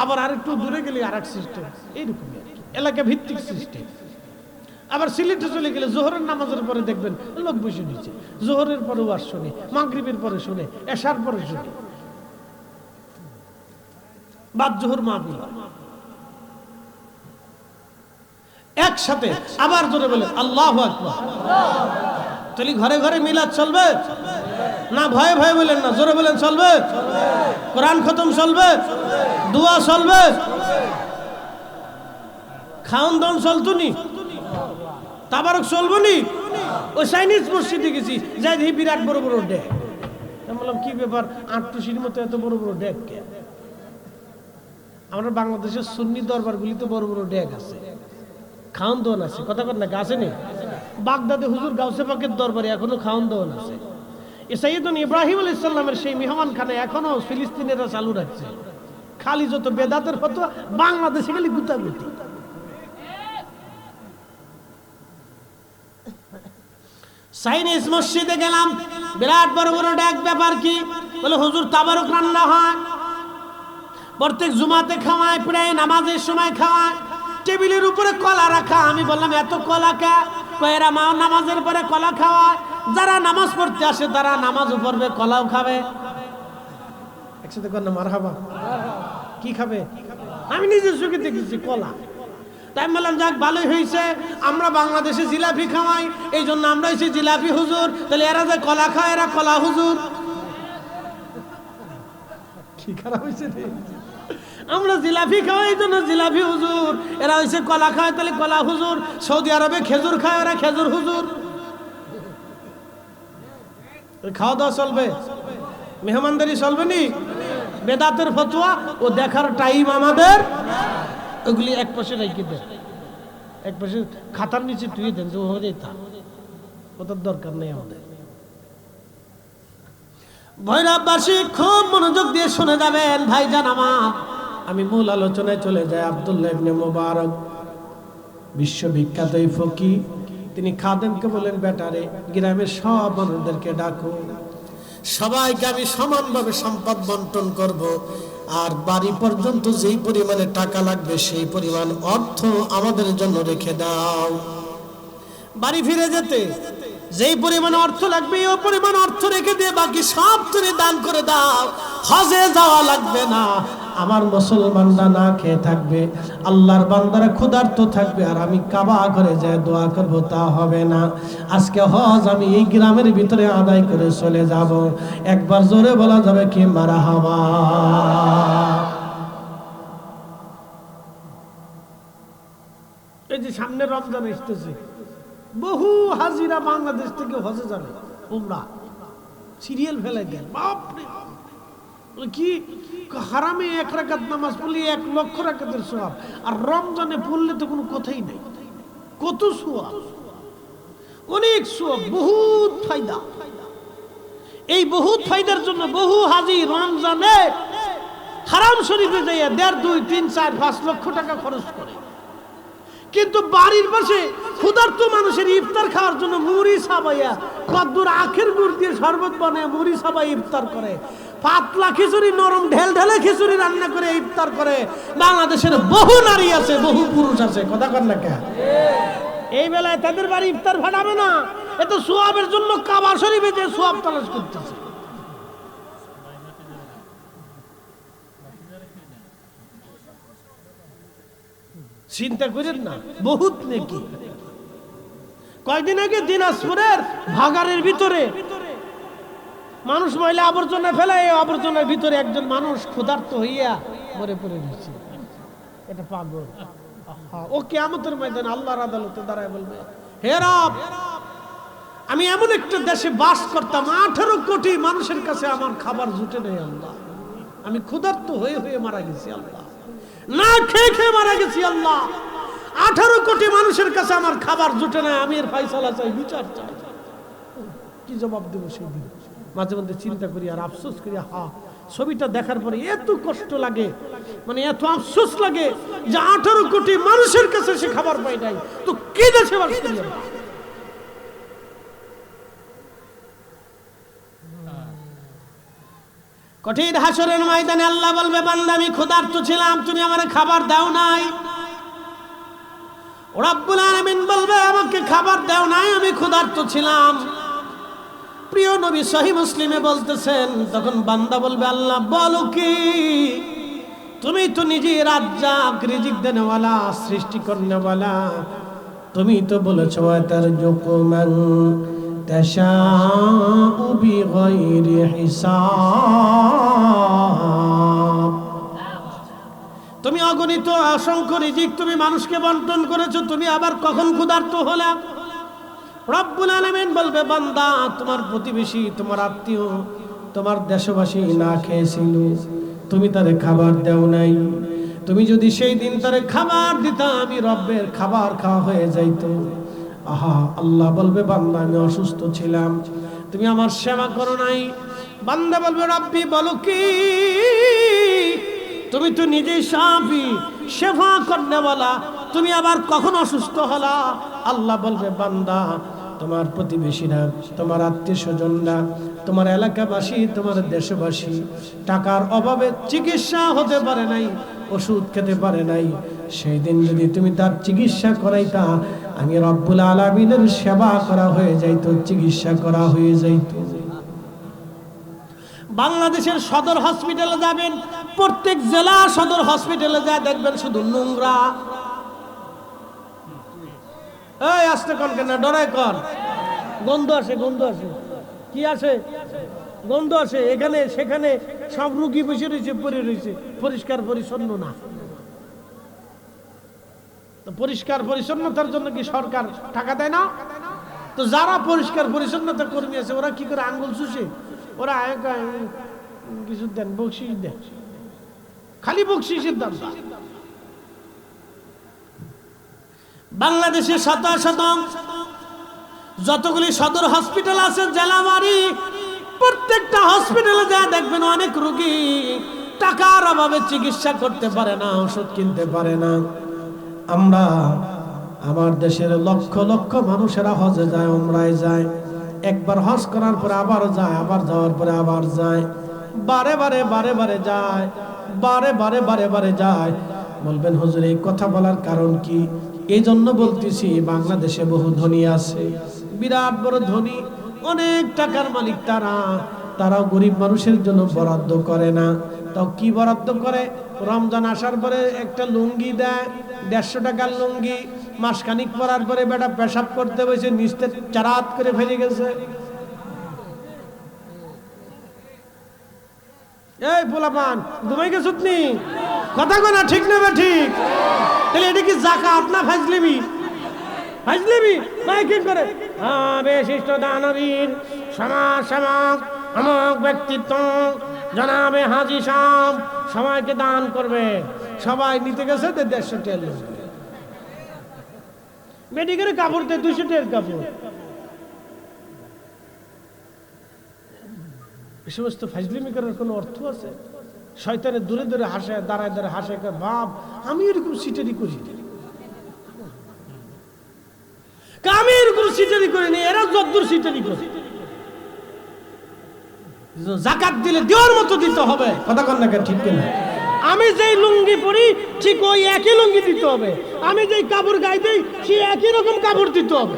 আবার আরেকটু দূরে গেলে আর এক সিস্টেম। এইরকমই আর কি, এলাকা ভিত্তিক সিস্টেম। আবার সিলেটে চলে গেলে জোহরের নামাজের পরে দেখবেন লোক বসে নিচ্ছে। জোহরের পরে ওয়াজ শুনে, মাগরিবের পরে শুনে, এশার পরে শুনে, বাদ জোহর মাহফিল একসাথে। আবার জোরে বলেন আল্লাহু আকবার। তাহলে ঘরে ঘরে মিলাদ চলবে না? ভয়ে ভয়ে বলেন না, জোরে বলেন চলবে। কোরআন খতম চলবে, দোয়া চলবে, খাওন দাওন চলতো নি, তাবারক চলবো নি। ওই চাইনিজ মসজিদে গেছি, যাই দেখি বিরাট বড় বড় ডেক। আমি বললাম কি ব্যাপার, আটটুসির মতো এত বড় বড় ডেক কে? আমরা বাংলাদেশের সুন্নি দরবারগুলিতে বড় বড় ডেক আছে, খাওন দাওন আছে, কথা কর না গাছে নেই। বাগদাদে হুজুর গাউসে পাকের দরবারে এখনো খাওন দাওন আছে। সাইয়েদুনা ইব্রাহিম আলাইহিস সালামের সেই মেহমানখানা এখনো ফিলিস্তিনিরা চালু রাখছে। খালি যত বেদাতের ফতোয়া বাংলাদেশে খালি গুতাগুতি। চাইনিজ মসজিদে গেলাম, বিরাট বড় বড় ডাক। ব্যাপার কি? বলে হুজুর তাবারক রান্না হয়, প্রত্যেক জুমাতে খাওয়ায়, প্রায় নামাজের সময় খাওয়ায়, টেবিলের উপরে কলা রাখা। আমি বললাম এত কলা কে? কয়েরা মা নামাজের পরে কলা খাওয়ায়, যারা নামাজ পড়তে আসে তারা নামাজও পড়বে, কলাও খাবে। একসাথে কর না মারহাবা। কি খাবে? আমি নিজের চোখে দেখেছি কলা। তাই বললাম যাক ভালোই হয়েছে, আমরা বাংলাদেশে জিলাপি খাওয়াই, এই জন্য আমরা হয়েছি জিলাপি হুজুর। তাহলে এরা যে কলা খায় এরা কলা হুজুর। কি খারাপ হয়েছে? আমরা জিলাপি খাওয়াই এই জন্য জিলাপি হুজুর, এরা হয়েছে কলা খায় তাহলে কলা হুজুর। সৌদি আরবে খেজুর খায়, এরা খেজুর হুজুর। খাওয়া দাওয়া চলবে, মেহমানদারি চলবে নি। বেদাতের ফতোয়া ও দেখার টাইম আমাদের। ওগুলি এক পাশে রেখে দেন, এক পাশে খাতার নিচে টুয়ে দেন, যে হয়ে যেত ওটার দরকার নেই আমাদের। ভৈরববাসী খুব মনোযোগ দিয়ে শুনে যাবেন ভাইজান আমার। আমি মূল আলোচনায় চলে যাই। আব্দুল্লাহ ইবনে মুবারক বিশ্ববিখ্যাত এই ফকিহ, তিনি খাদেমকে বলেন বেটারে গ্রামের সব মানুষদেরকে ডাকো, সবাইকে আমি সমানভাবে সম্পদ বন্টন করব, আর বাড়ি পর্যন্ত যেই পরিমাণে টাকা লাগবে সেই পরিমাণ অর্থ আমাদের জন্য রেখে দাও। বাড়ি ফিরে যেতে যেই পরিমাণ অর্থ লাগবে এই পরিমাণ অর্থ রেখে দিয়ে বাকি সব তুমি দান করে দাও। হজে যাওয়া লাগবে না, আমার মুসলমানরা না খেয়ে থাকবে, আল্লাহর বান্দারা ক্ষুধার্ত থাকবে, আর আমি কাবা ঘরে যায় দোয়া করবো তা হবে না। আজকে হজ আমি এই গ্রামের ভিতরে আদায় করে চলে যাব। একবার জোরে বলা যাবে কি মারহাবা। এই যে সামনে রমজান আসতেছে, বহু হাজিরা বাংলাদেশ থেকে হজে যাবে, উমরা সিরিয়াল ফেলাই দেন, বাপরে কি হারামে 1 রাকাত নামাজ পড়লে 1 লক্ষ রাকাতের সওয়াব, আর রমজানে পড়লে তো কোনো কথাই নেই, কত সওয়াব, অনেক সওয়াব, বহুত ফায়দা। এই বহুত ফায়দার জন্য বহু হাজি রমজানে হারাম শরীফে যাইয়া 1.5, 2, 3, 4, 5 লক্ষ টাকা খরচ করে, কিন্তু বাড়ির পাশে ক্ষুধার্ত মানুষের ইফতার খাওয়ার জন্য মুড়ি সাবাইয়া কদ্দুর আখের গুড় দিয়ে শরবত বানায় মুড়ি সাবাই ইফতার করে, পাতলা খিচুড়ি নরম ঢেল ঢেলে খিচুড়ি রান্না করে ইফতার করে। বাংলাদেশের বহু নারী আছে, বহু পুরুষ আছে, কথা কর না কে? এই বেলায় তাদের বাড়ি ইফতার ফাটাবে না, এ তো সোয়াবের জন্য কাবা শরীফে যে সোয়াব তালাশ করতেছে। চিন্তা করেন না, বহুত নেকি। কয়দিন আগে দিনাজপুরের ভাগাড়ের ভিতরে মানুষ ময়লা আবর্জনা ফেলে, এই আবর্জনার ভিতরে একজন মানুষ ক্ষুধার্ত হইয়া মরে পড়ে গেছে। এটা পাগল। ও কিয়ামতের ময়দানে আল্লাহর আদালতে দাঁড়ায় বলবে, হে রব, আমি এমন একটা দেশে বাস করতাম, 18 কোটি মানুষের কাছে আমার খাবার জুটে নেই আল্লাহ, আমি ক্ষুধার্ত হয়ে হয়ে মারা গেছি আল্লাহ, না খেয়ে খেয়ে মারা গেছি আল্লাহ, 18 কোটি মানুষের কাছে আমার খাবার জুটে না, আমি এর ফয়সালা চাই, বিচার চাই। কি জবাব দেবো সেই দিন? মাঝে মধ্যে চিন্তা করি আর আফসোস করি, ছবিটা দেখার পরে এত কষ্ট লাগে, মানে এত আফসোস লাগে যে 18 কোটি মানুষের কাছে সে খাবার পায় নাই, তো কি দেশে বাস করি আমরা? কঠিন হাসরের ময়দানে আল্লাহ বলবে, বান্দা আমি ক্ষুধার্ত ছিলাম, তুমি আমারে খাবার দাও নাই। রব্বুল আলামিন বলবে, আমাকে খাবার দাও নাই, আমি ক্ষুধার্ত ছিলাম। প্রিয় নবী সহিহ মুসলিমে বলতেছেন, তখন বান্দা বলবে, আল্লাহ বলো কি? তুমি তো নিজে রাজ্জাক, রিজিক দেনেওয়ালা, সৃষ্টি করনেওয়ালা, তুমি তো বলেছো তারজুকু মান তাশাউ বিগাইরি হিসাব, তুমি অগণিত অসংখ্য রিজিক তুমি মানুষকে বন্টন করেছো, তুমি আবার কখন ক্ষুধার্ত হলে? রব্বুল আলামিন বলবে, বান্দা তোমার প্রতিবেশী, তোমার আত্মীয়, তোমার দেশবাসী না খেয়েছিল, তুমি তারে খাবার দাও নাই। তুমি যদি সেই দিন তারে খাবার দিতা, আমি রব্বের খাবার খাওয়া হয়ে যাইতো। আহা, আল্লাহ বলবে, বান্দা আমি অসুস্থ ছিলাম, তুমি আমার সেবা করো নাই। বান্দা বলবে, রব্বি বলো কি? তুমি তো নিজেই শাফি, সেবা করনেওয়ালা, তুমি আবার কখন অসুস্থ হলা? আল্লাহ বলবে, বান্দা তোমার প্রতিবেশীরা, তোমার আত্মীয় স্বজনরা, তোমার এলাকাবাসী, তোমার দেশবাসী টাকার অভাবে চিকিৎসা হতে পারে নাই, ওষুধ খেতে পারে নাই, সেই দিন যদি তুমি তার চিকিৎসা করাইতা, আমি রব্বুল আলামিনের সেবা করা হয়ে যাইতো, চিকিৎসা করা হয়ে যাইতো। বাংলাদেশের সদর হসপিটালে যাবেন, প্রত্যেক জেলা সদর হসপিটালে যা দেখবেন শুধু নোংরা। এই আসতে কন কেন, ডরাই কর, গন্ধ আসে, গন্ধ আসে, কি আসে? গন্ধ আসে। এখানে সেখানে সব রুগী বসে রয়েছে, পড়ে রয়েছে, পরিষ্কার পরিচ্ছন্ন না। তো পরিষ্কার পরিচ্ছন্নতার জন্য কি সরকার টাকা দেয় না? তো যারা পরিষ্কার পরিচ্ছন্নতা কর্মী আছে ওরা কি করে আঙ্গুল চুষে? ওরা কিছু দেন, বকশিস দেন, খালি বকশিসের দাম। বাংলাদেশে শত শত যতগুলি সদর হসপিটাল আছে, জেলাবাড়ি, প্রত্যেকটা হসপিটালে যা দেখবেন অনেক রোগী টাকার অভাবে চিকিৎসা করতে পারে না, ওষুধ কিনতে পারে না। আমরা আমার দেশের লক্ষ লক্ষ মানুষেরা হজে যায়, উমরায় যায়, একবার হজ করার পরে আবার যায়, আবার যাওয়ার পরে আবার যায়, বারে বারে বারে বারে যায়, বারে বারে বারে বারে যায়। বলবেন হুজুর এই কথা বলার কারণ কি? এই জন্য বলতেছি, বাংলাদেশে বহু ধনী আছে, বিরাট বড় ধনী, অনেক টাকার মালিক, তারাও গরিব মানুষের জন্য বরাদ্দ করে না। তাও কি বরাদ্দ করে? রমজান আসার পরে একটা লুঙ্গি দেয়, 150 টাকার লুঙ্গি, মাসখানিক পরার পরে বেটা পেশাব করতে বসে নিস্তে চারাত করে ফেলে গেছে। এই পোলাপান ঘুমাই গেছত নি? কথা কয় না, ঠিক না? ঠিক। তাহলে এটা কি জাকাত না ফাজলিমি? ফাজলিমি, মাইকিং করে বিশিষ্ট দানবীর সমাজ সেবক অমুক ব্যক্তিত্ব জনাবে হাজী সাহেব সবাইকে দান করবে। সবাই নিতে গেছে 150 টাকা মেডিকেলের কাপড় 200 টাকার কাপড়। এ সমস্ত ফাজলিমি করার কোনো অর্থ আছে? শয়তানের দূরে দূরে হাসে, দাঁড়ায় দাঁড়ায় হাসে, বাপ আমি এরকম সিটারি করি, আমি এরকম সিটারি করিনি, এরা যদ্দূর সিটারি করে। যাকাত দিলে দেওয়ার মতো দিতে হবে, কথা কন না ঠিক কিনা? আমি যেই লুঙ্গি পরি ঠিক ওই একই লুঙ্গি দিতে হবে, আমি যেই কাপড় গায়ে দিই সেই একই রকম কাপড় দিতে হবে,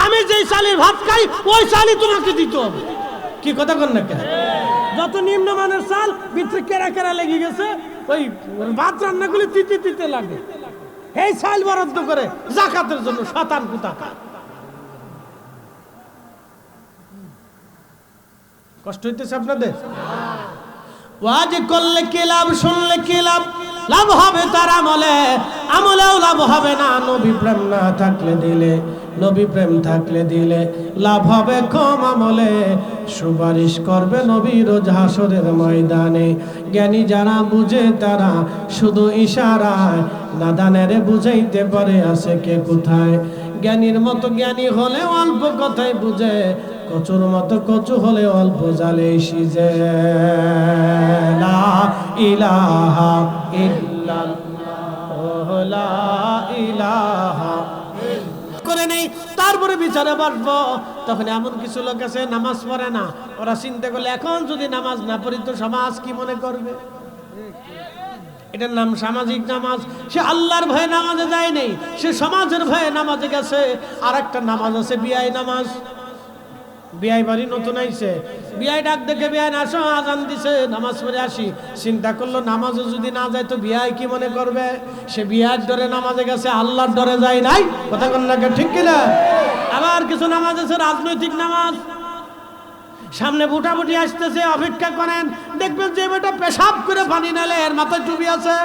আমি যেই চালের ভাত খাই ওই চালই তোমাকে দিতে হবে। কি কথা কন না কেন? যত নিম্নমানের চাল ভিতরে কেরা কেরা লেগে গেছে, ওই ভাত রান্নাগুলি তিতে তিতে লাগে, এই চাল বরাদ্দ করে যাকাতের জন্য শতান কোথাকার। কষ্ট হইতেছে আপনাদের? ওয়াজ করলে কি লাভ, শুনলে কি লাভ? লাভ হবে তার আমলে, আমলেও লাভ হবে না নবী প্রেম না থাকলে দিলে, নবী প্রেম থাকলে দিলে লাভ হবে কম আমলে। সুপারিশ করবে নবী রোজ হাসরের ময়দানে, জ্ঞানী যারা বুঝে তারা শুধু ইশারায়, নাদানের বুঝাইতে পারে আছে কে কোথায়। জ্ঞানীর মতো জ্ঞানী হলে অল্প কথাই বুঝে, কচুর মতো কচু হলে অল্প জালে সিজে। লা ইলাহা ইল্লাল্লাহ, লা ইলাহা করে নেই, তারপরে বিচারে বসবো। তখন এমন কিছু লোক আছে নামাজ পড়ে না, ওরা চিন্তা করলে এখন যদি নামাজ না পড়ি তো সমাজ কি মনে করবে। এটার নাম সামাজিক নামাজ। সে আল্লাহর ভয়ে নামাজে যায় নেই, সে সমাজের ভয়ে নামাজে গেছে। আর একটা নামাজ আছে বিয়াই নামাজ। বিয়াই বাড়ি নতুন আইছে, বিয়াই ডাক দেখে বিয়াই আসো, আজান দিছে, নামাজ পড়ে আসি। চিন্তা করলো নামাজে যদি না যায় তো বিয়াই কি মনে করবে। সে বিয়ার ডরে নামাজে গেছে, আল্লাহর ডরে যায় নাই, কথা কোন না ঠিক কিনা? আবার কিছু নামাজ আছে রাজনৈতিক নামাজ। সামনে ভোটাভুটি আসতেছে, অপেক্ষা করেন, দেখবেন যে বেটা পেশাব করে পানি নালে এর মাথায় টুপি আছে।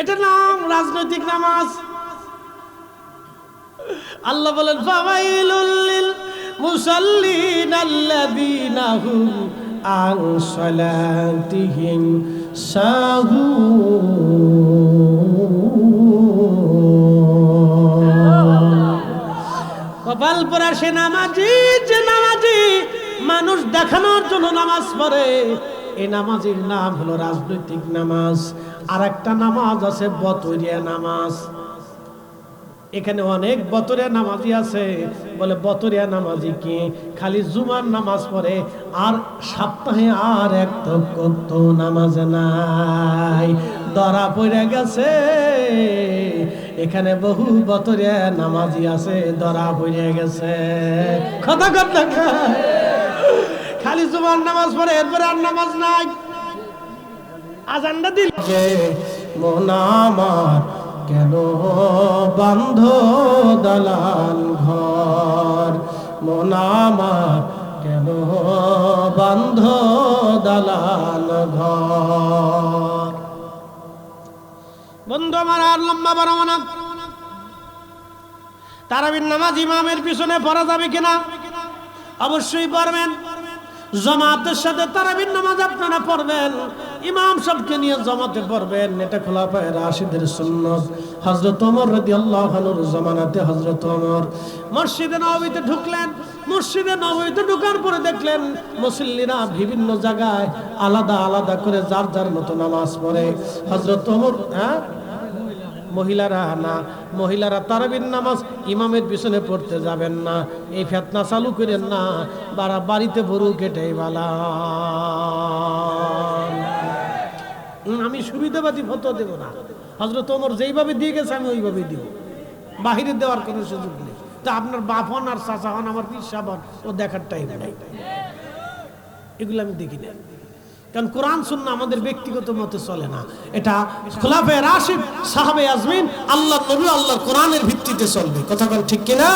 এটা নাম রাজনৈতিক নামাজ। আল্লাহ বলেন ফাওয়াইলুল লিল মুসাল্লিন আল্লাযীনা হুম আন সালাতিহিম সাহুন। কপাল পরা সে নামাজি, যে নামাজি মানুষ দেখানোর জন্য নামাজ পড়ে, এই নামাজের নাম হলো রাজনৈতিক নামাজ। আর একটা নামাজ আছে বতরিয়া নামাজ। এখানে অনেক বতরিয়া নামাজি আছে, বলে বতরিয়া নামাজি কি খালি জুমার নামাজ পড়ে আর সপ্তাহে আর একটা কত নামাজ নাই। ধরা পড়ে গেছে, এখানে বহু বতরিয়া নামাজি আছে, ধরা পড়ে গেছে। কথা কথা খালি জুমার নামাজ পড়ে, এরপরে আর নামাজ নাই। আজানটা দিল মন আমার কেন বন্ধ দালান ঘর, মন আমার কেন বন্ধ দালান ঘর। বন্ধু আমার আর লম্বা বাড়াবো না। তারাবির নামাজ ইমামের পিছনে পড়া যাবে কিনা? অবশ্যই পড়বেন। জামাতের সাথে তারাবির নামাজ আপনারা পড়বেন, ইমাম সাহেবকে নিয়ে জামাতে পড়বেন। এটা খোলাফায়ে রাশিদের সুন্নাত। হযরত ওমর রাদিয়াল্লাহু আনহুর জামানাতে হযরত ওমর মসজিদে নববীতে ঢুকলেন। মসজিদে নববীতে ঢোকার পরে দেখলেন মুসল্লিরা বিভিন্ন জায়গায় আলাদা আলাদা করে যার যার মতো নামাজ পড়ে। হযরত ওমর মহিলারা না, মহিলারা তারাবির নামাজ ইমামের পিছনে পড়তে যাবেন না, এই ফিতনা চালু করেন না, বাড়িতে বড়ু কেটেই বালা। আমি সুবিধাবাদী ফতোয়া দেব না। হযরত ওমর যেইভাবে দিয়ে গেছে আমি ওইভাবে দিব, বাহিরে দেওয়ার কোনো সুযোগ নেই। তা আপনার বাপ হন আর চাচা হন, আমার পিস হন, ও দেখার টাইম নাই, এগুলো আমি দেখি না। কারণ কোরআন সুন্নাহ আমাদের ব্যক্তিগত মতে চলে না, এটা খোলাফায়ে রাশিদ সাহাবে আজমিন আল্লাহর নবী আল্লাহর কোরআনের ভিত্তিতে চলবে। কথা বল ঠিক কিনা?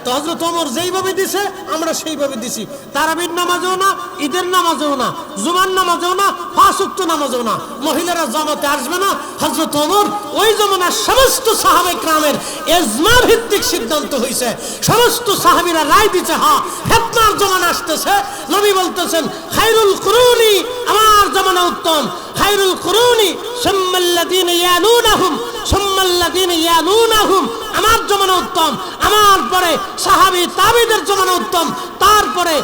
তো হযরত ওমর যেইভাবে দিছে আমরা সেইভাবে দিছি। তারাবির নামাজেও না, ঈদের নামাজেও না, জুমার নামাজেও না, পাঁচ ওয়াক্ত নামাজেও না, মহিলারা জামাতে আসবে না। হযরত ওমর ওই জমানার সমস্ত সাহাবায়ে কেরামের ইজমা ভিত্তিক সিদ্ধান্ত হইছে, সমস্ত সাহাবীরা রায় দিছে হ্যাঁ ফিতনার জমানা আসতেছে। নবী বলতেছেন খায়রুল কুরুনি, আমার জমানা উত্তম, খায়রুল কুরুনি সুম্মাল্লাযীনা ইয়ালুনাহুম সুম্মাল্লাযীনা ইয়ালুনাহুম, আমার জমানা উত্তম, আমার পরে সাহাবী তাবিদের জমানা উত্তম, তারপরে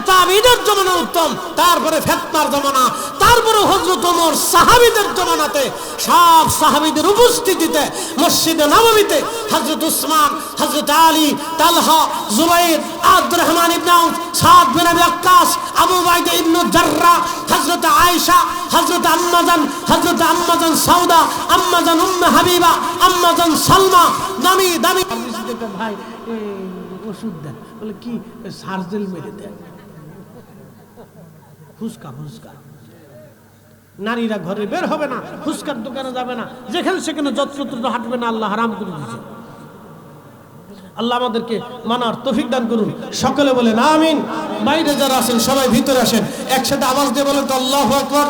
তাবিদের জমানা উত্তম, তারপরে ফিতনার জমানা, তারপরে হযরত ওমর সাহাবীদের জমানাতে সব সাহাবীদের উপস্থিতিতে মসজিদে নববীতে হযরত উসমান, হযরত আলী, তালহা, জুবাইর, আব্দুর রহমান ইবনে আউফ, সাদ বিন আবি ওয়াক্কাস, আবু উবাইদা ইবনে জাররাহ, হযরত আয়েশা, হযরত আম্মাজান সাউদা, আম্মাজান উম্মে হাবিবা, আম্মাজান সালমা, দামি দামি ভাই ওষুধ দেন, বলে কি সার্জেল মেরে দেন, ফুসকা ফুসকা। নারীরা ঘরে বের হবে না, ফুসকার দোকানে যাবে না, যেখানে সেখানে যত্রতত্র হাঁটবে না, আল্লাহ হারাম করে দিয়েছে। আল্লাহ আমাদেরকে মানার তৌফিক দান করুন, সকলে বলেন আমিন। বাইরে যারা আছেন সবাই ভিতরে আসেন, একসাথে আওয়াজ দিয়ে বলেন তো আল্লাহু আকবার।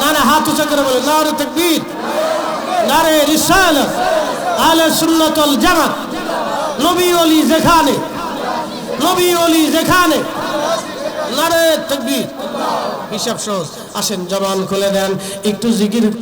নারে হাত উঁচা করে বলেন নারে তাকবীর, নারে রিসালাত, আহলে সুন্নাত ওয়াল জামাত। নবী ওলি যেখানে, নবী ওলি যেখানে, নারে তাকবীর। হিসাব সহজ, আসেন জবান খুলে দেন, একটু জিকির